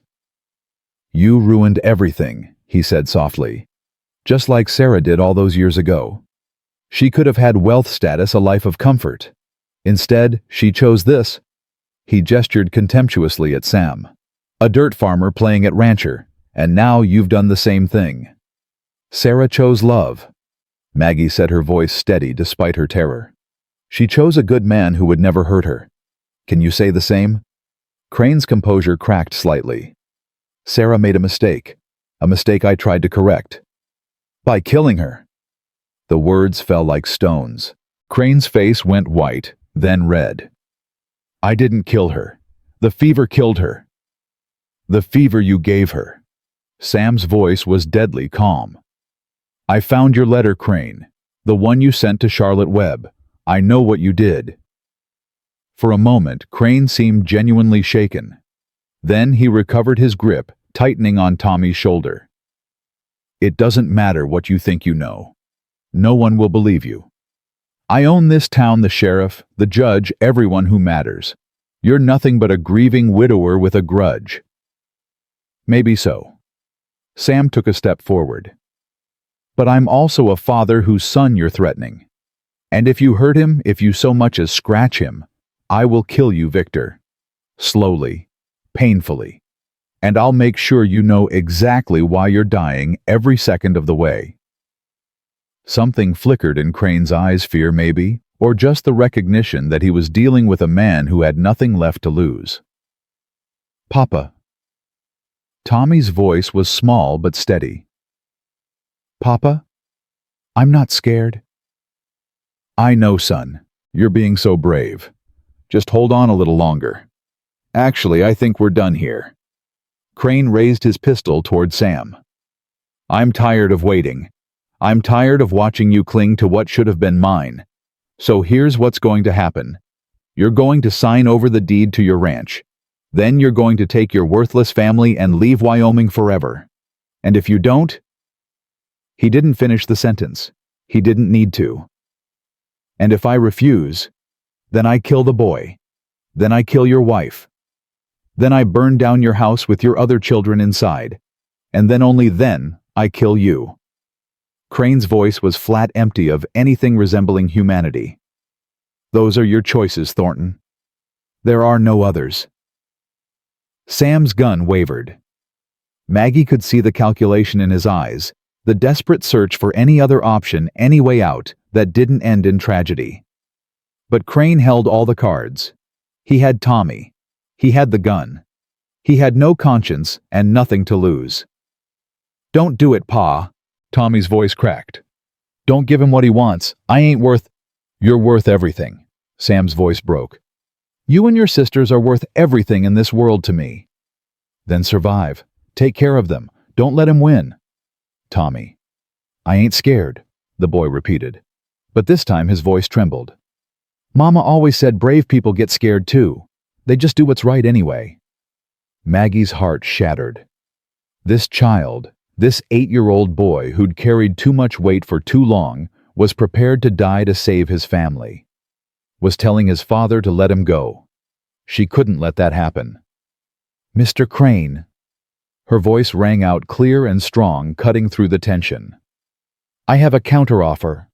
"You ruined everything," he said softly, "just like Sarah did all those years ago. She could have had wealth status, a life of comfort. Instead, she chose this." He gestured contemptuously at Sam. "A dirt farmer playing at rancher, and now you've done the same thing." "Sarah chose love," Maggie said, her voice steady despite her terror. "She chose a good man who would never hurt her. Can you say the same?" Crane's composure cracked slightly. "Sarah made a mistake I tried to correct. By killing her." The words fell like stones. Crane's face went white, then red. "I didn't kill her. The fever killed her. The fever you gave her." Sam's voice was deadly calm. "I found your letter, Crane. The one you sent to Charlotte Webb. I know what you did." For a moment, Crane seemed genuinely shaken. Then he recovered his grip, tightening on Tommy's shoulder. "It doesn't matter what you think you know. No one will believe you. I own this town, the sheriff, the judge, everyone who matters. You're nothing but a grieving widower with a grudge." "Maybe so." Sam took a step forward. "But I'm also a father whose son you're threatening. And if you hurt him, if you so much as scratch him, I will kill you, Victor. Slowly, painfully. And I'll make sure you know exactly why you're dying every second of the way." Something flickered in Crane's eyes, fear maybe, or just the recognition that he was dealing with a man who had nothing left to lose. "Papa." Tommy's voice was small but steady. "Papa, I'm not scared." "I know, son. You're being so brave. Just hold on a little longer. Actually, I think we're done here." Crane raised his pistol toward Sam. "I'm tired of waiting. I'm tired of watching you cling to what should have been mine. So here's what's going to happen. You're going to sign over the deed to your ranch. Then you're going to take your worthless family and leave Wyoming forever. And if you don't—" He didn't finish the sentence. He didn't need to. "And if I refuse, then I kill the boy. Then I kill your wife. Then I burn down your house with your other children inside. And then only then I kill you." Crane's voice was flat, empty of anything resembling humanity. "Those are your choices, Thornton. There are no others." Sam's gun wavered. Maggie could see the calculation in his eyes, the desperate search for any other option, any way out, that didn't end in tragedy. But Crane held all the cards. He had Tommy. He had the gun. He had no conscience and nothing to lose. "Don't do it, Pa." Tommy's voice cracked. "Don't give him what he wants. I ain't worth—" "You're worth everything," Sam's voice broke. "You and your sisters are worth everything in this world to me." "Then survive. Take care of them. Don't let him win." "Tommy." "I ain't scared," the boy repeated. But this time his voice trembled. "Mama always said brave people get scared too. They just do what's right anyway." Maggie's heart shattered. This child, this 8-year-old boy who'd carried too much weight for too long, was prepared to die to save his family. Was telling his father to let him go. She couldn't let that happen. "Mr. Crane." Her voice rang out clear and strong, cutting through the tension. "I have a counteroffer."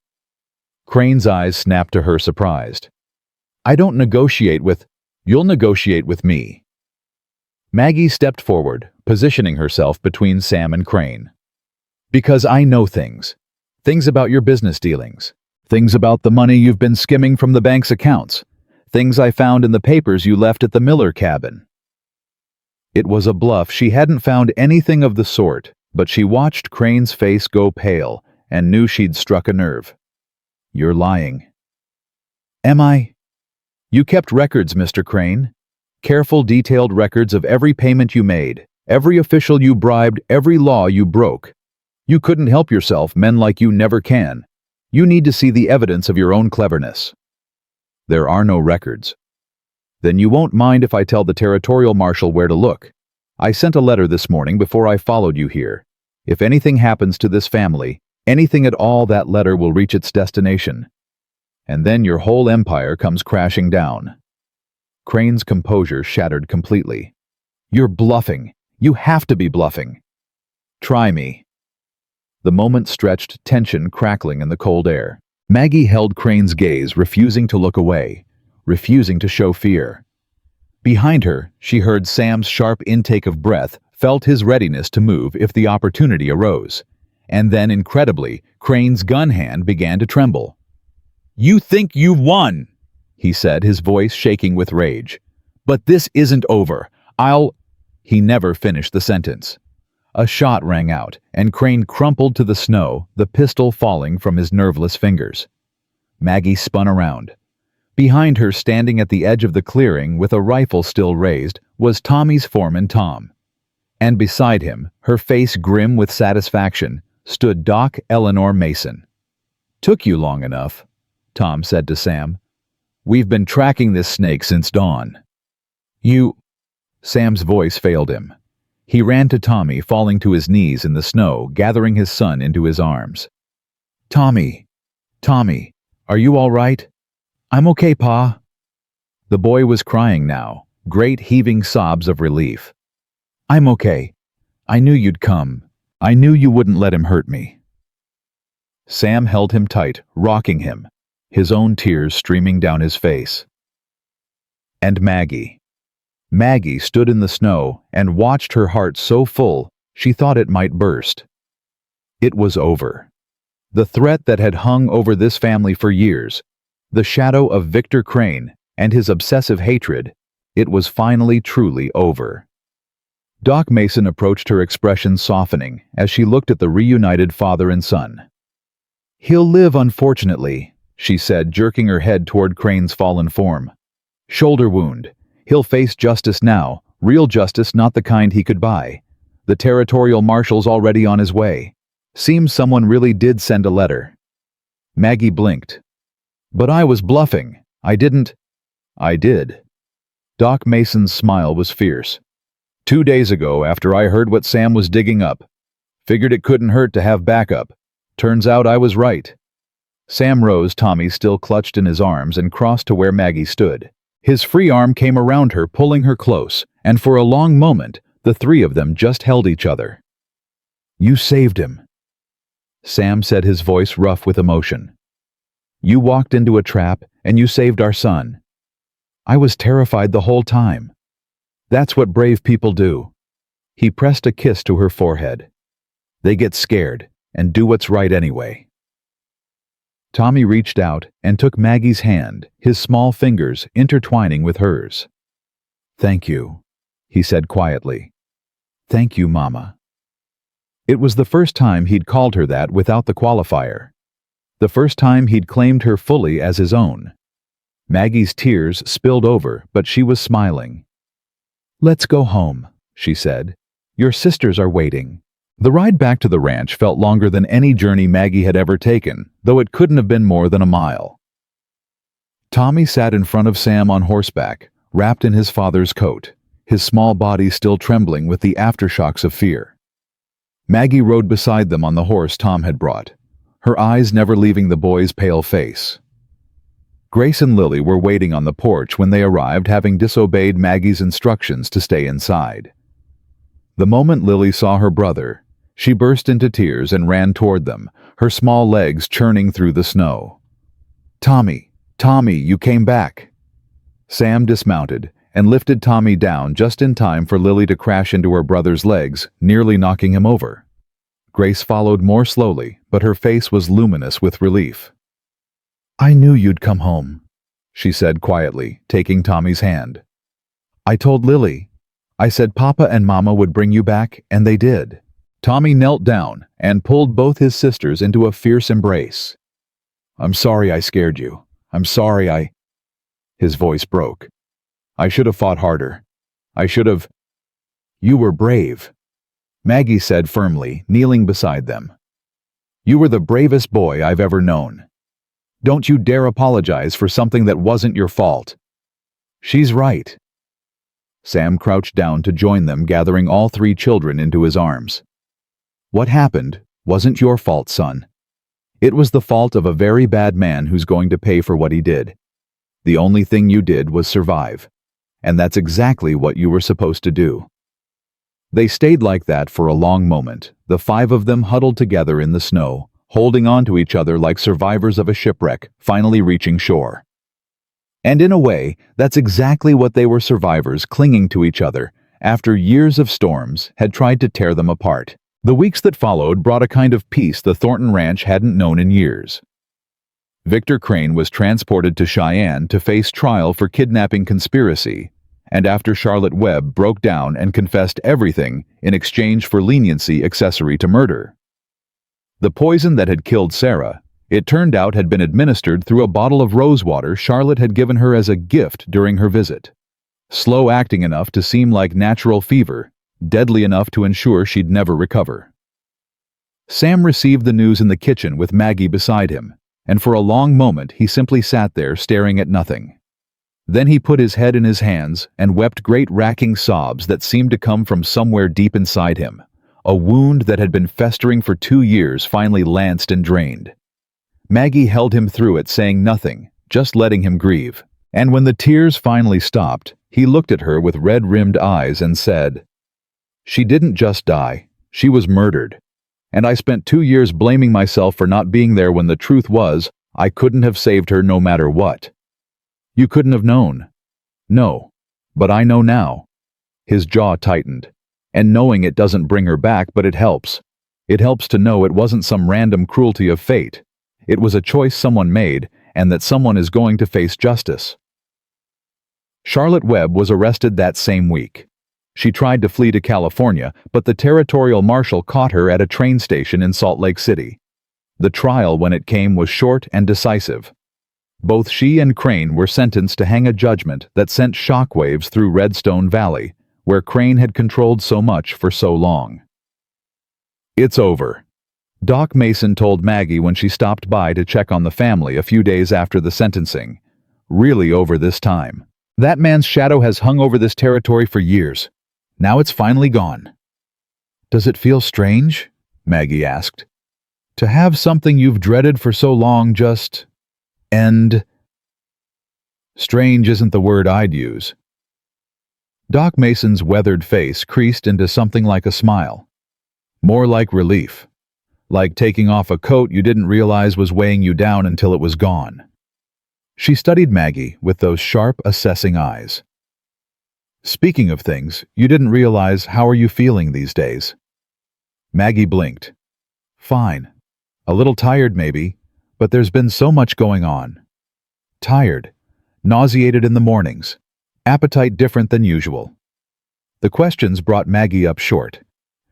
Crane's eyes snapped to her, surprised. "I don't negotiate with—" "You'll negotiate with me." Maggie stepped forward, positioning herself between Sam and Crane. "Because I know things. Things about your business dealings. Things about the money you've been skimming from the bank's accounts. Things I found in the papers you left at the Miller cabin." It was a bluff. She hadn't found anything of the sort, but she watched Crane's face go pale and knew she'd struck a nerve. "You're lying." "Am I?" "You kept records, Mr. Crane. Careful, detailed records of every payment you made, every official you bribed, every law you broke. You couldn't help yourself, men like you never can. You need to see the evidence of your own cleverness." "There are no records." "Then you won't mind if I tell the territorial marshal where to look. I sent a letter this morning before I followed you here. If anything happens to this family, anything at all, that letter will reach its destination. And then your whole empire comes crashing down." Crane's composure shattered completely. You're bluffing. You have to be bluffing. Try me. The moment stretched, tension crackling in the cold air. Maggie held Crane's gaze, refusing to look away, refusing to show fear. Behind her, she heard Sam's sharp intake of breath, felt his readiness to move if the opportunity arose. And then, incredibly, Crane's gun hand began to tremble. "You think you've won," he said, his voice shaking with rage. "But this isn't over. He never finished the sentence. A shot rang out, and Crane crumpled to the snow, the pistol falling from his nerveless fingers. Maggie spun around. Behind her, standing at the edge of the clearing with a rifle still raised, was Tommy's foreman, Tom. And beside him, her face grim with satisfaction, stood Doc Eleanor Mason. "Took you long enough," Tom said to Sam. "We've been tracking this snake since dawn." "You—" Sam's voice failed him. He ran to Tommy, falling to his knees in the snow, gathering his son into his arms. Tommy, are you all right?" "I'm okay, Pa." The boy was crying now, great heaving sobs of relief. "I'm okay. I knew you'd come. I knew you wouldn't let him hurt me." Sam held him tight, rocking him, his own tears streaming down his face. And Maggie. Maggie stood in the snow and watched, her heart so full she thought it might burst. It was over. The threat that had hung over this family for years, the shadow of Victor Crane and his obsessive hatred, it was finally truly over. Doc Mason approached her, expression softening as she looked at the reunited father and son. "He'll live, unfortunately," she said, jerking her head toward Crane's fallen form. "Shoulder wound. He'll face justice now, real justice, not the kind he could buy. The territorial marshal's already on his way. Seems someone really did send a letter." Maggie blinked. "But I was bluffing. I didn't—" "I did." Doc Mason's smile was fierce. 2 days ago, after I heard what Sam was digging up. Figured it couldn't hurt to have backup. Turns out I was right." Sam rose, Tommy still clutched in his arms, and crossed to where Maggie stood. His free arm came around her, pulling her close, and for a long moment, the three of them just held each other. "You saved him," Sam said, his voice rough with emotion. "You walked into a trap, and you saved our son. I was terrified the whole time. That's what brave people do." He pressed a kiss to her forehead. "They get scared, and do what's right anyway." Tommy reached out and took Maggie's hand, his small fingers intertwining with hers. "Thank you," he said quietly. "Thank you, Mama." It was the first time he'd called her that without the qualifier. The first time he'd claimed her fully as his own. Maggie's tears spilled over, but she was smiling. "Let's go home," she said. "Your sisters are waiting." The ride back to the ranch felt longer than any journey Maggie had ever taken, though it couldn't have been more than a mile. Tommy sat in front of Sam on horseback, wrapped in his father's coat, his small body still trembling with the aftershocks of fear. Maggie rode beside them on the horse Tom had brought, her eyes never leaving the boy's pale face. Grace and Lily were waiting on the porch when they arrived, having disobeyed Maggie's instructions to stay inside. The moment Lily saw her brother, she burst into tears and ran toward them, her small legs churning through the snow. Tommy, you came back." Sam dismounted and lifted Tommy down just in time for Lily to crash into her brother's legs, nearly knocking him over. Grace followed more slowly, but her face was luminous with relief. "I knew you'd come home," she said quietly, taking Tommy's hand. "I told Lily. I said Papa and Mama would bring you back, and they did." Tommy knelt down and pulled both his sisters into a fierce embrace. "I'm sorry I scared you. I'm sorry His voice broke. "I should have fought harder. I should have—" "You were brave," Maggie said firmly, kneeling beside them. "You were the bravest boy I've ever known. Don't you dare apologize for something that wasn't your fault." "She's right." Sam crouched down to join them, gathering all three children into his arms. "What happened wasn't your fault, son. It was the fault of a very bad man who's going to pay for what he did. The only thing you did was survive. and that's exactly what you were supposed to do." They stayed like that for a long moment, the five of them huddled together in the snow, holding on to each other like survivors of a shipwreck, finally reaching shore. And in a way, that's exactly what they were, survivors clinging to each other after years of storms had tried to tear them apart. The weeks that followed brought a kind of peace the Thornton Ranch hadn't known in years. Victor Crane was transported to Cheyenne to face trial for kidnapping conspiracy, and after Charlotte Webb broke down and confessed everything in exchange for leniency accessory to murder. The poison that had killed Sarah, it turned out, had been administered through a bottle of rosewater Charlotte had given her as a gift during her visit. Slow-acting enough to seem like natural fever, deadly enough to ensure she'd never recover. Sam received the news in the kitchen with Maggie beside him, and for a long moment he simply sat there staring at nothing. Then he put his head in his hands and wept great racking sobs that seemed to come from somewhere deep inside him. A wound that had been festering for 2 years finally lanced and drained. Maggie held him through it, saying nothing, just letting him grieve. And when the tears finally stopped, he looked at her with red-rimmed eyes and said, "She didn't just die, she was murdered. And I spent 2 years blaming myself for not being there when the truth was, I couldn't have saved her no matter what." "You couldn't have known." "No, but I know now." His jaw tightened. "And knowing it doesn't bring her back, but it helps. It helps to know it wasn't some random cruelty of fate. It was a choice someone made, and that someone is going to face justice." Charlotte Webb was arrested that same week. She tried to flee to California, but the territorial marshal caught her at a train station in Salt Lake City. The trial, when it came, was short and decisive. Both she and Crane were sentenced to hang a judgment that sent shockwaves through Redstone Valley, where Crane had controlled so much for so long. "It's over," Doc Mason told Maggie when she stopped by to check on the family a few days after the sentencing. "Really over this time. That man's shadow has hung over this territory for years. Now it's finally gone." "Does it feel strange?" Maggie asked. "To have something you've dreaded for so long just end?" "Strange isn't the word I'd use." Doc Mason's weathered face creased into something like a smile. "More like relief. Like taking off a coat you didn't realize was weighing you down until it was gone." She studied Maggie with those sharp, assessing eyes. "Speaking of things you didn't realize, how are you feeling these days?" Maggie blinked. "Fine. A little tired maybe, but there's been so much going on. Tired. Nauseated in the mornings. Appetite different than usual." The questions brought Maggie up short.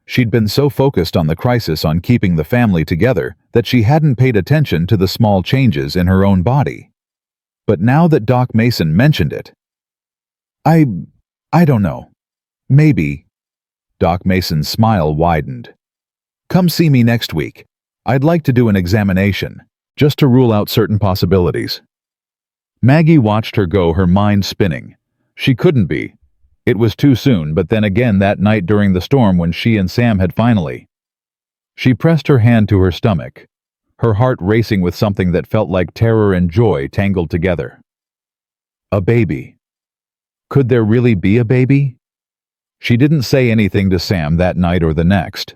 She'd been so focused on the crisis, on keeping the family together, that she hadn't paid attention to the small changes in her own body. But now that Doc Mason mentioned it, I don't know. Maybe." Doc Mason's smile widened. "Come see me next week. I'd like to do an examination, just to rule out certain possibilities." Maggie watched her go, her mind spinning. She couldn't be. It was too soon, but then again that night during the storm when she and Sam had finally. She pressed her hand to her stomach, her heart racing with something that felt like terror and joy tangled together. A baby. Could there really be a baby? She didn't say anything to Sam that night or the next.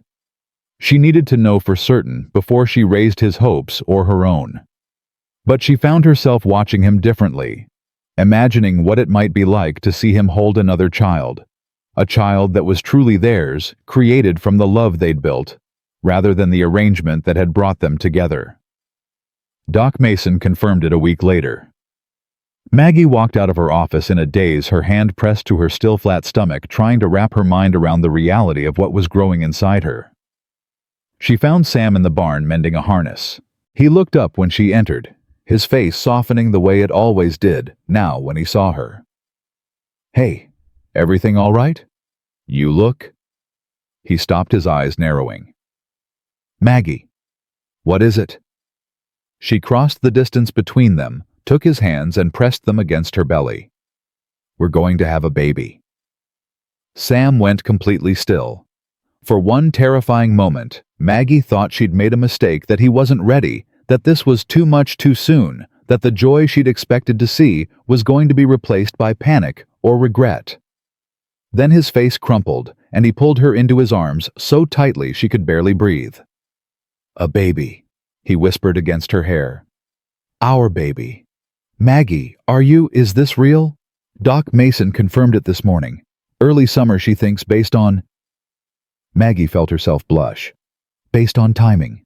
She needed to know for certain before she raised his hopes or her own. But she found herself watching him differently, imagining what it might be like to see him hold another child, a child that was truly theirs, created from the love they'd built, rather than the arrangement that had brought them together. Doc Mason confirmed it a week later. Maggie walked out of her office in a daze, her hand pressed to her still flat stomach, trying to wrap her mind around the reality of what was growing inside her. She found Sam in the barn mending a harness. He looked up when she entered, his face softening the way it always did now when he saw her. "Hey, everything all right? You look..." He stopped, his eyes narrowing. "Maggie, what is it?" She crossed the distance between them, took his hands and pressed them against her belly. "We're going to have a baby." Sam went completely still. For one terrifying moment, Maggie thought she'd made a mistake, that he wasn't ready, that this was too much too soon, that the joy she'd expected to see was going to be replaced by panic or regret. Then his face crumpled, and he pulled her into his arms so tightly she could barely breathe. "A baby," he whispered against her hair. "Our baby. Maggie, is this real? Doc Mason confirmed it this morning. Early summer, she thinks, based on—" Maggie felt herself blush. "Based on timing."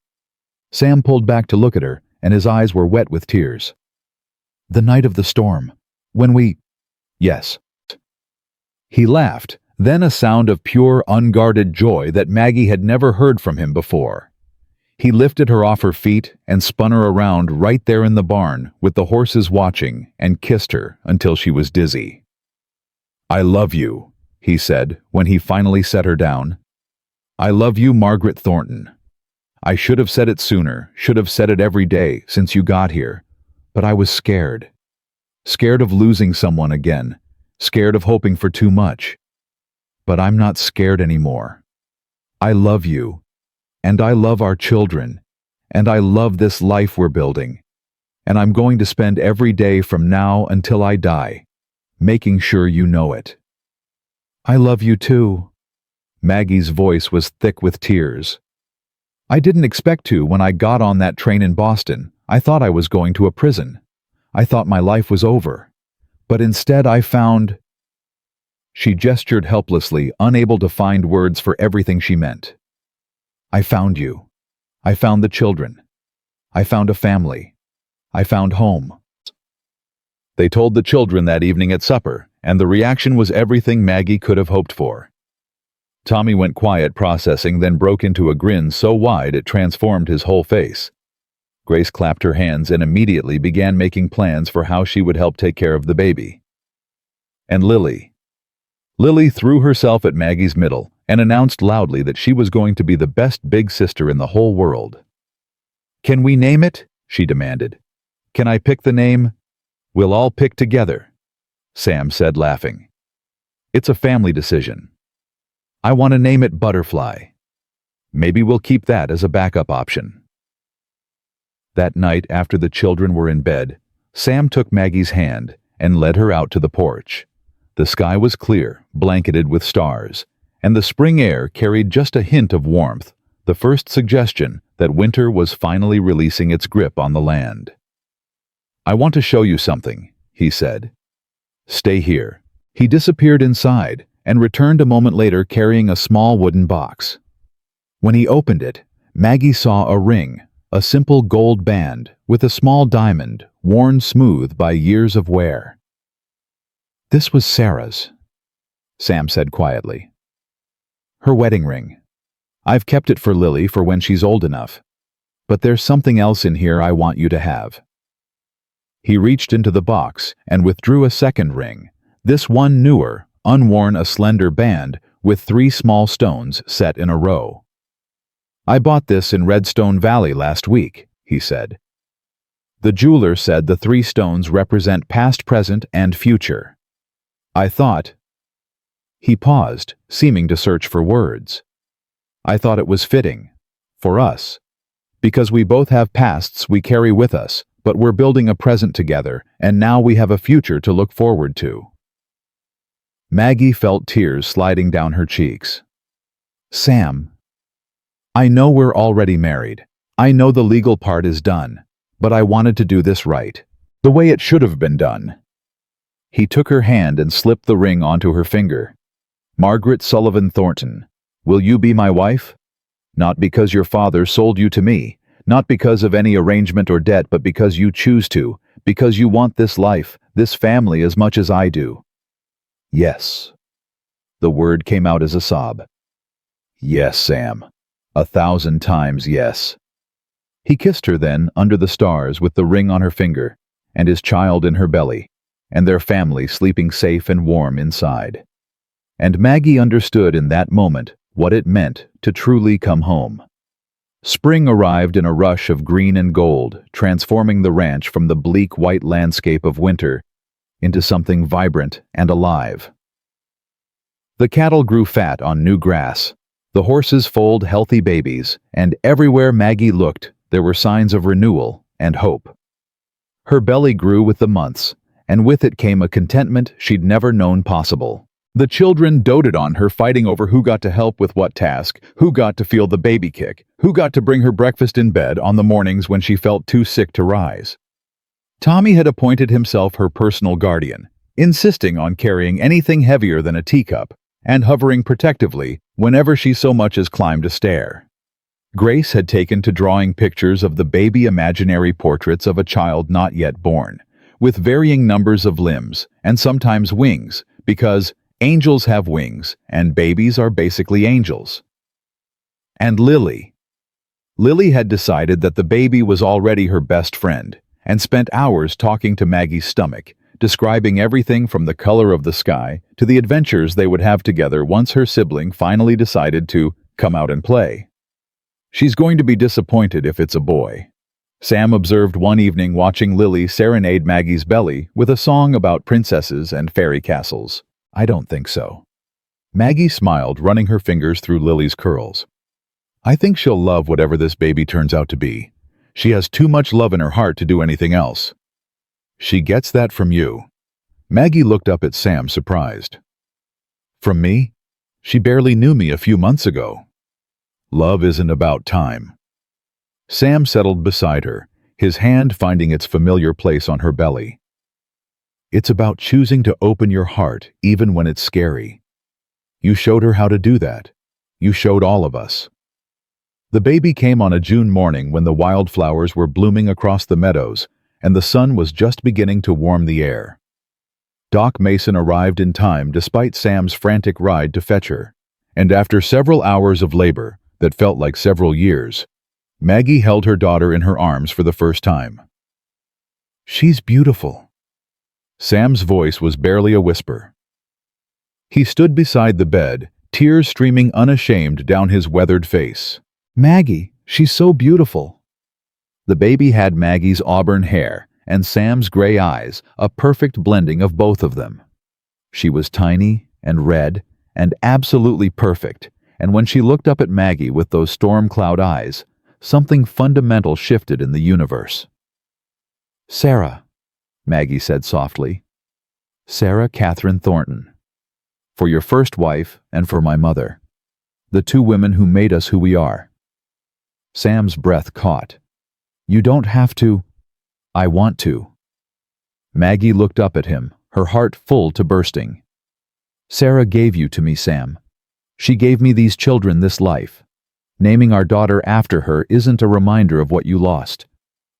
Sam pulled back to look at her, and his eyes were wet with tears. "The night of the storm. When we—" "Yes." He laughed, then a sound of pure, unguarded joy that Maggie had never heard from him before. He lifted her off her feet and spun her around right there in the barn with the horses watching and kissed her until she was dizzy. "I love you," he said when he finally set her down. "I love you, Margaret Thornton. I should have said it sooner, should have said it every day since you got here, but I was scared. Scared of losing someone again, scared of hoping for too much. But I'm not scared anymore. I love you, and I love our children, and I love this life we're building, and I'm going to spend every day from now until I die, making sure you know it." "I love you too." Maggie's voice was thick with tears. "I didn't expect to when I got on that train in Boston. I thought I was going to a prison. I thought my life was over. But instead I found—" She gestured helplessly, unable to find words for everything she meant. "I found you. I found the children. I found a family. I found home." They told the children that evening at supper, and the reaction was everything Maggie could have hoped for. Tommy went quiet processing, then broke into a grin so wide it transformed his whole face. Grace clapped her hands and immediately began making plans for how she would help take care of the baby. And Lily. Lily threw herself at Maggie's middle and announced loudly that she was going to be the best big sister in the whole world. "Can we name it?" she demanded. "Can I pick the name?" "We'll all pick together," Sam said, laughing. "It's a family decision. I want to name it Butterfly. Maybe we'll keep that as a backup option." That night, after the children were in bed, Sam took Maggie's hand and led her out to the porch. The sky was clear, blanketed with stars, and the spring air carried just a hint of warmth, the first suggestion that winter was finally releasing its grip on the land. "I want to show you something," he said. "Stay here." He disappeared inside and returned a moment later carrying a small wooden box. When he opened it, Maggie saw a ring, a simple gold band with a small diamond worn smooth by years of wear. "This was Sarah's," Sam said quietly. "Her wedding ring. I've kept it for Lily for when she's old enough. But there's something else in here I want you to have." He reached into the box and withdrew a second ring, this one newer, unworn, a slender band with 3 small stones set in a row. "I bought this in Redstone Valley last week," he said. "The jeweler said the 3 stones represent past, present, and future. I thought—" He paused, seeming to search for words. "I thought it was fitting. For us. Because we both have pasts we carry with us, but we're building a present together, and now we have a future to look forward to." Maggie felt tears sliding down her cheeks. "Sam, I know we're already married. I know the legal part is done, but I wanted to do this right, the way it should have been done." He took her hand and slipped the ring onto her finger. "Margaret Sullivan Thornton, will you be my wife? Not because your father sold you to me, not because of any arrangement or debt, but because you choose to, because you want this life, this family as much as I do." "Yes." The word came out as a sob. "Yes, Sam. 1,000 times yes." He kissed her then, under the stars, with the ring on her finger, and his child in her belly, and their family sleeping safe and warm inside. And Maggie understood in that moment what it meant to truly come home. Spring arrived in a rush of green and gold, transforming the ranch from the bleak white landscape of winter into something vibrant and alive. The cattle grew fat on new grass, the horses foaled healthy babies, and everywhere Maggie looked, there were signs of renewal and hope. Her belly grew with the months, and with it came a contentment she'd never known possible. The children doted on her, fighting over who got to help with what task, who got to feel the baby kick, who got to bring her breakfast in bed on the mornings when she felt too sick to rise. Tommy had appointed himself her personal guardian, insisting on carrying anything heavier than a teacup and hovering protectively whenever she so much as climbed a stair. Grace had taken to drawing pictures of the baby imaginary portraits of a child not yet born, with varying numbers of limbs and sometimes wings, because angels have wings and babies are basically angels. And Lily. Lily had decided that the baby was already her best friend and spent hours talking to Maggie's stomach, describing everything from the color of the sky to the adventures they would have together once her sibling finally decided to come out and play. She's going to be disappointed if it's a boy, Sam observed one evening watching Lily serenade Maggie's belly with a song about princesses and fairy castles. I don't think so. Maggie smiled, running her fingers through Lily's curls. I think she'll love whatever this baby turns out to be. She has too much love in her heart to do anything else. She gets that from you. Maggie looked up at Sam, surprised. From me? She barely knew me a few months ago. Love isn't about time. Sam settled beside her, his hand finding its familiar place on her belly. It's about choosing to open your heart even when it's scary. You showed her how to do that. You showed all of us. The baby came on a June morning when the wildflowers were blooming across the meadows and the sun was just beginning to warm the air. Doc Mason arrived in time despite Sam's frantic ride to fetch her, and after several hours of labor that felt like several years, Maggie held her daughter in her arms for the first time. She's beautiful. Sam's voice was barely a whisper. He stood beside the bed, tears streaming unashamed down his weathered face. Maggie, she's so beautiful. The baby had Maggie's auburn hair and Sam's gray eyes, a perfect blending of both of them. She was tiny and red and absolutely perfect, and when she looked up at Maggie with those storm cloud eyes, something fundamental shifted in the universe. Sarah, Maggie said softly. Sarah Catherine Thornton. For your first wife and for my mother. The two women who made us who we are. Sam's breath caught. You don't have to. I want to. Maggie looked up at him, her heart full to bursting. Sarah gave you to me, Sam. She gave me these children, this life. Naming our daughter after her isn't a reminder of what you lost.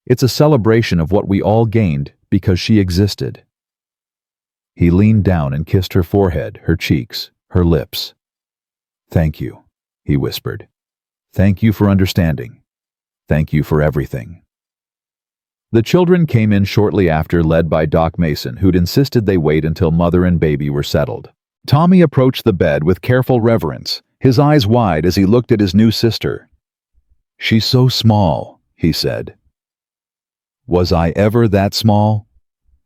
It's a celebration of what we all gained because she existed. He leaned down and kissed her forehead, her cheeks, her lips. Thank you, he whispered. Thank you for understanding. Thank you for everything. The children came in shortly after, led by Doc Mason, who'd insisted they wait until mother and baby were settled. Tommy approached the bed with careful reverence, his eyes wide as he looked at his new sister. She's so small, he said. Was I ever that small?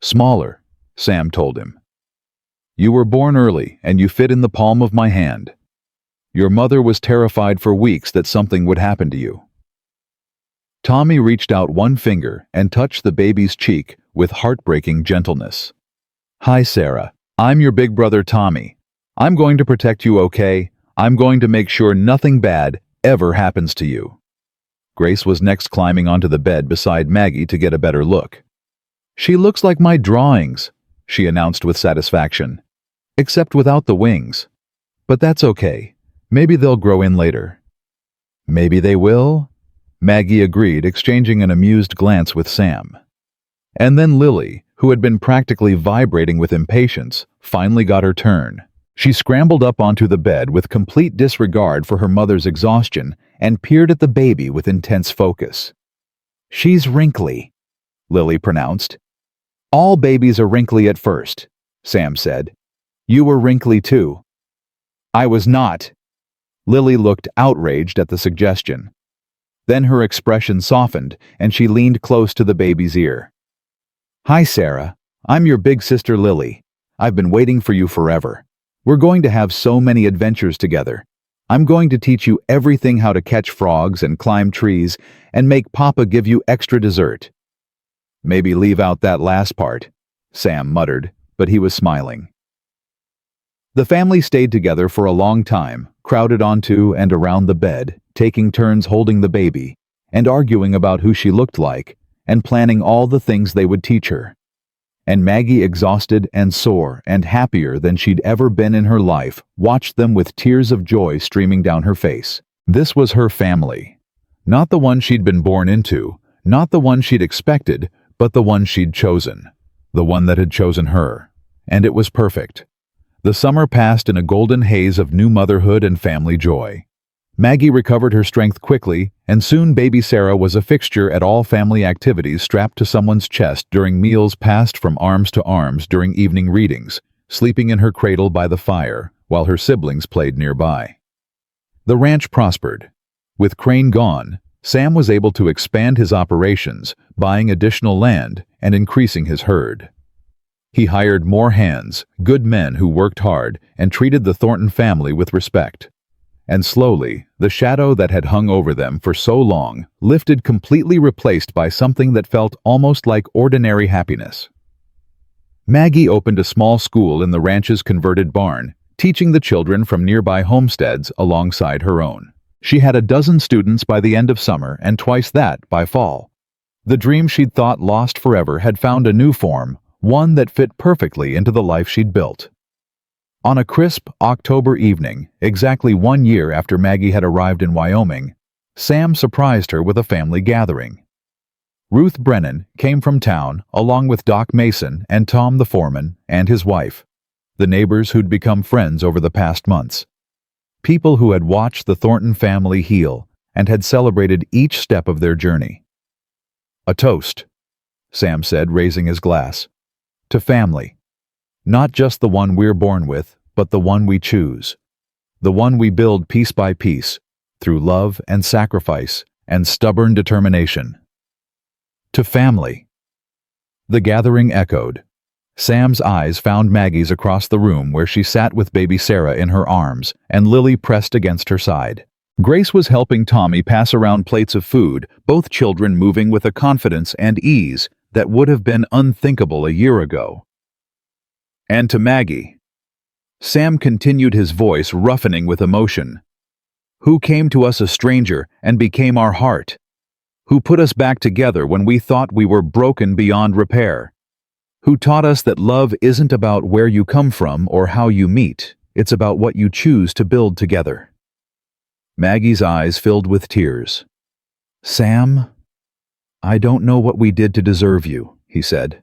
Smaller, Sam told him. You were born early, and you fit in the palm of my hand. Your mother was terrified for weeks that something would happen to you. Tommy reached out one finger and touched the baby's cheek with heartbreaking gentleness. Hi, Sarah. I'm your big brother, Tommy. I'm going to protect you, okay? I'm going to make sure nothing bad ever happens to you. Grace was next, climbing onto the bed beside Maggie to get a better look. She looks like my drawings, she announced with satisfaction. Except without the wings. But that's okay. Maybe they'll grow in later. Maybe they will, Maggie agreed, exchanging an amused glance with Sam. And then Lily, who had been practically vibrating with impatience, finally got her turn. She scrambled up onto the bed with complete disregard for her mother's exhaustion and peered at the baby with intense focus. She's wrinkly, Lily pronounced. All babies are wrinkly at first, Sam said. You were wrinkly too. I was not. Lily looked outraged at the suggestion. Then her expression softened and she leaned close to the baby's ear. Hi, Sarah. I'm your big sister Lily. I've been waiting for you forever. We're going to have so many adventures together. I'm going to teach you everything, how to catch frogs and climb trees and make Papa give you extra dessert. Maybe leave out that last part, Sam muttered, but he was smiling. The family stayed together for a long time, crowded onto and around the bed, taking turns holding the baby, and arguing about who she looked like, and planning all the things they would teach her. And Maggie, exhausted and sore and happier than she'd ever been in her life, watched them with tears of joy streaming down her face. This was her family. Not the one she'd been born into, not the one she'd expected, but the one she'd chosen. The one that had chosen her. And it was perfect. The summer passed in a golden haze of new motherhood and family joy. Maggie recovered her strength quickly, and soon baby Sarah was a fixture at all family activities, strapped to someone's chest during meals passed from arms to arms during evening readings, sleeping in her cradle by the fire, while her siblings played nearby. The ranch prospered. With Crane gone, Sam was able to expand his operations, buying additional land and increasing his herd. He hired more hands, good men who worked hard and treated the Thornton family with respect. And slowly, the shadow that had hung over them for so long lifted, completely replaced by something that felt almost like ordinary happiness. Maggie opened a small school in the ranch's converted barn, teaching the children from nearby homesteads alongside her own. She had a dozen students by the end of summer and twice that by fall. The dream she'd thought lost forever had found a new form, one that fit perfectly into the life she'd built. On a crisp October evening, exactly 1 year after Maggie had arrived in Wyoming, Sam surprised her with a family gathering. Ruth Brennan came from town along with Doc Mason and Tom the foreman and his wife, the neighbors who'd become friends over the past months. People who had watched the Thornton family heal and had celebrated each step of their journey. "A toast," Sam said, raising his glass. "To family. Not just the one we're born with, but the one we choose. The one we build piece by piece, through love and sacrifice and stubborn determination. To family." The gathering echoed. Sam's eyes found Maggie's across the room, where she sat with baby Sarah in her arms and Lily pressed against her side. Grace was helping Tommy pass around plates of food, both children moving with a confidence and ease that would have been unthinkable a year ago. "And to Maggie," Sam continued, his voice roughening with emotion, "who came to us a stranger and became our heart, who put us back together when we thought we were broken beyond repair, who taught us that love isn't about where you come from or how you meet, it's about what you choose to build together." Maggie's eyes filled with tears. "Sam, I don't know what we did to deserve you," he said.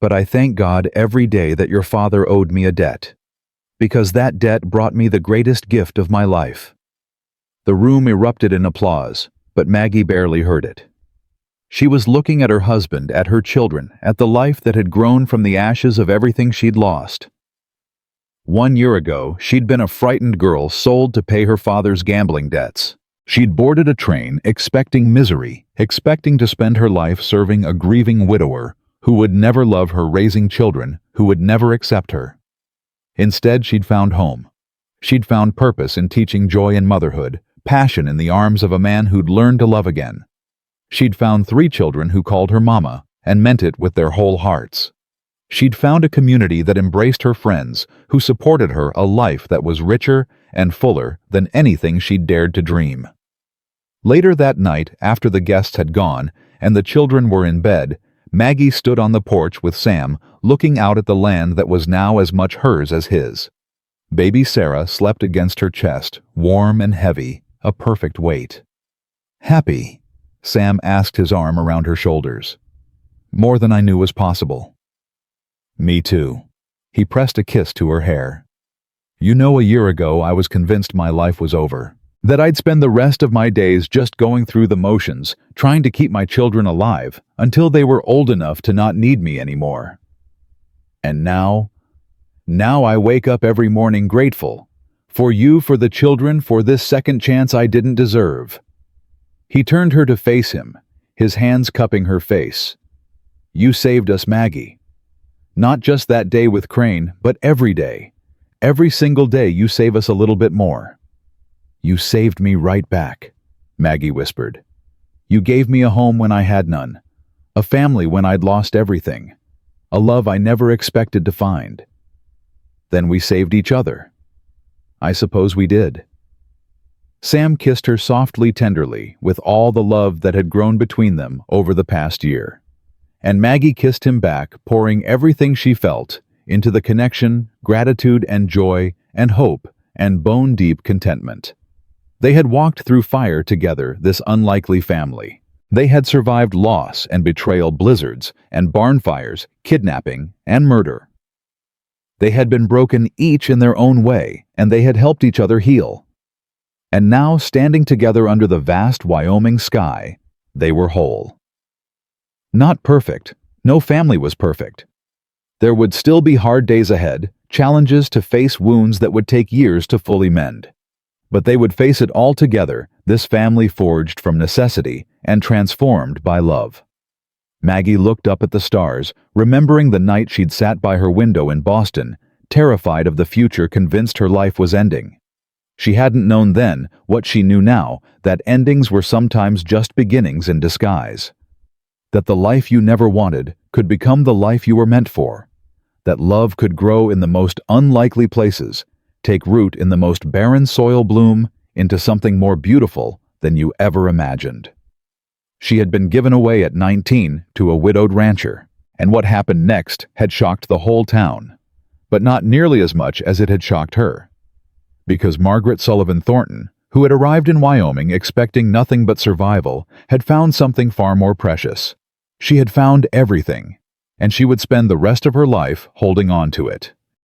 "But I thank God every day that your father owed me a debt, because that debt brought me the greatest gift of my life." The room erupted in applause, but Maggie barely heard it. She was looking at her husband, at her children, at the life that had grown from the ashes of everything she'd lost. 1 year ago, she'd been a frightened girl sold to pay her father's gambling debts. She'd boarded a train expecting misery, expecting to spend her life serving a grieving widower who would never love her, raising children who would never accept her. Instead, she'd found home. She'd found purpose in teaching joy in motherhood, passion in the arms of a man who'd learned to love again. She'd found 3 children who called her mama and meant it with their whole hearts. She'd found a community that embraced her friends, who supported her, a life that was richer and fuller than anything she'd dared to dream. Later that night, after the guests had gone and the children were in bed, Maggie stood on the porch with Sam, looking out at the land that was now as much hers as his. Baby Sarah slept against her chest, warm and heavy, a perfect weight. "Happy?" Sam asked, his arm around her shoulders. "More than I knew was possible." "Me too." He pressed a kiss to her hair. "You know, a year ago I was convinced my life was over, that I'd spend the rest of my days just going through the motions, trying to keep my children alive until they were old enough to not need me anymore. And now I wake up every morning grateful. For you, for the children, for this second chance I didn't deserve." He turned her to face him, his hands cupping her face. "You saved us, Maggie. Not just that day with Crane, but every day. Every single day you save us a little bit more." "You saved me right back," Maggie whispered. "You gave me a home when I had none. A family when I'd lost everything. A love I never expected to find. Then we saved each other. I suppose we did. Sam kissed her softly, tenderly, with all the love that had grown between them over the past year. And Maggie kissed him back, pouring everything she felt into the connection, gratitude and joy and hope and bone-deep contentment. They had walked through fire together, this unlikely family. They had survived loss and betrayal, blizzards and barn fires, kidnapping and murder. They had been broken each in their own way, and they had helped each other heal. And now, standing together under the vast Wyoming sky, they were whole. Not perfect. No family was perfect. There would still be hard days ahead, challenges to face, wounds that would take years to fully mend. But they would face it all together, this family forged from necessity and transformed by love. Maggie looked up at the stars, remembering the night she'd sat by her window in Boston, terrified of the future, convinced her life was ending. She hadn't known then what she knew now, that endings were sometimes just beginnings in disguise. That the life you never wanted could become the life you were meant for. That love could grow in the most unlikely places, take root in the most barren soil, bloom into something more beautiful than you ever imagined. She had been given away at 19 to a widowed rancher, and what happened next had shocked the whole town, but not nearly as much as it had shocked her. Because Margaret Sullivan Thornton, who had arrived in Wyoming expecting nothing but survival, had found something far more precious. She had found everything, and she would spend the rest of her life holding on to it.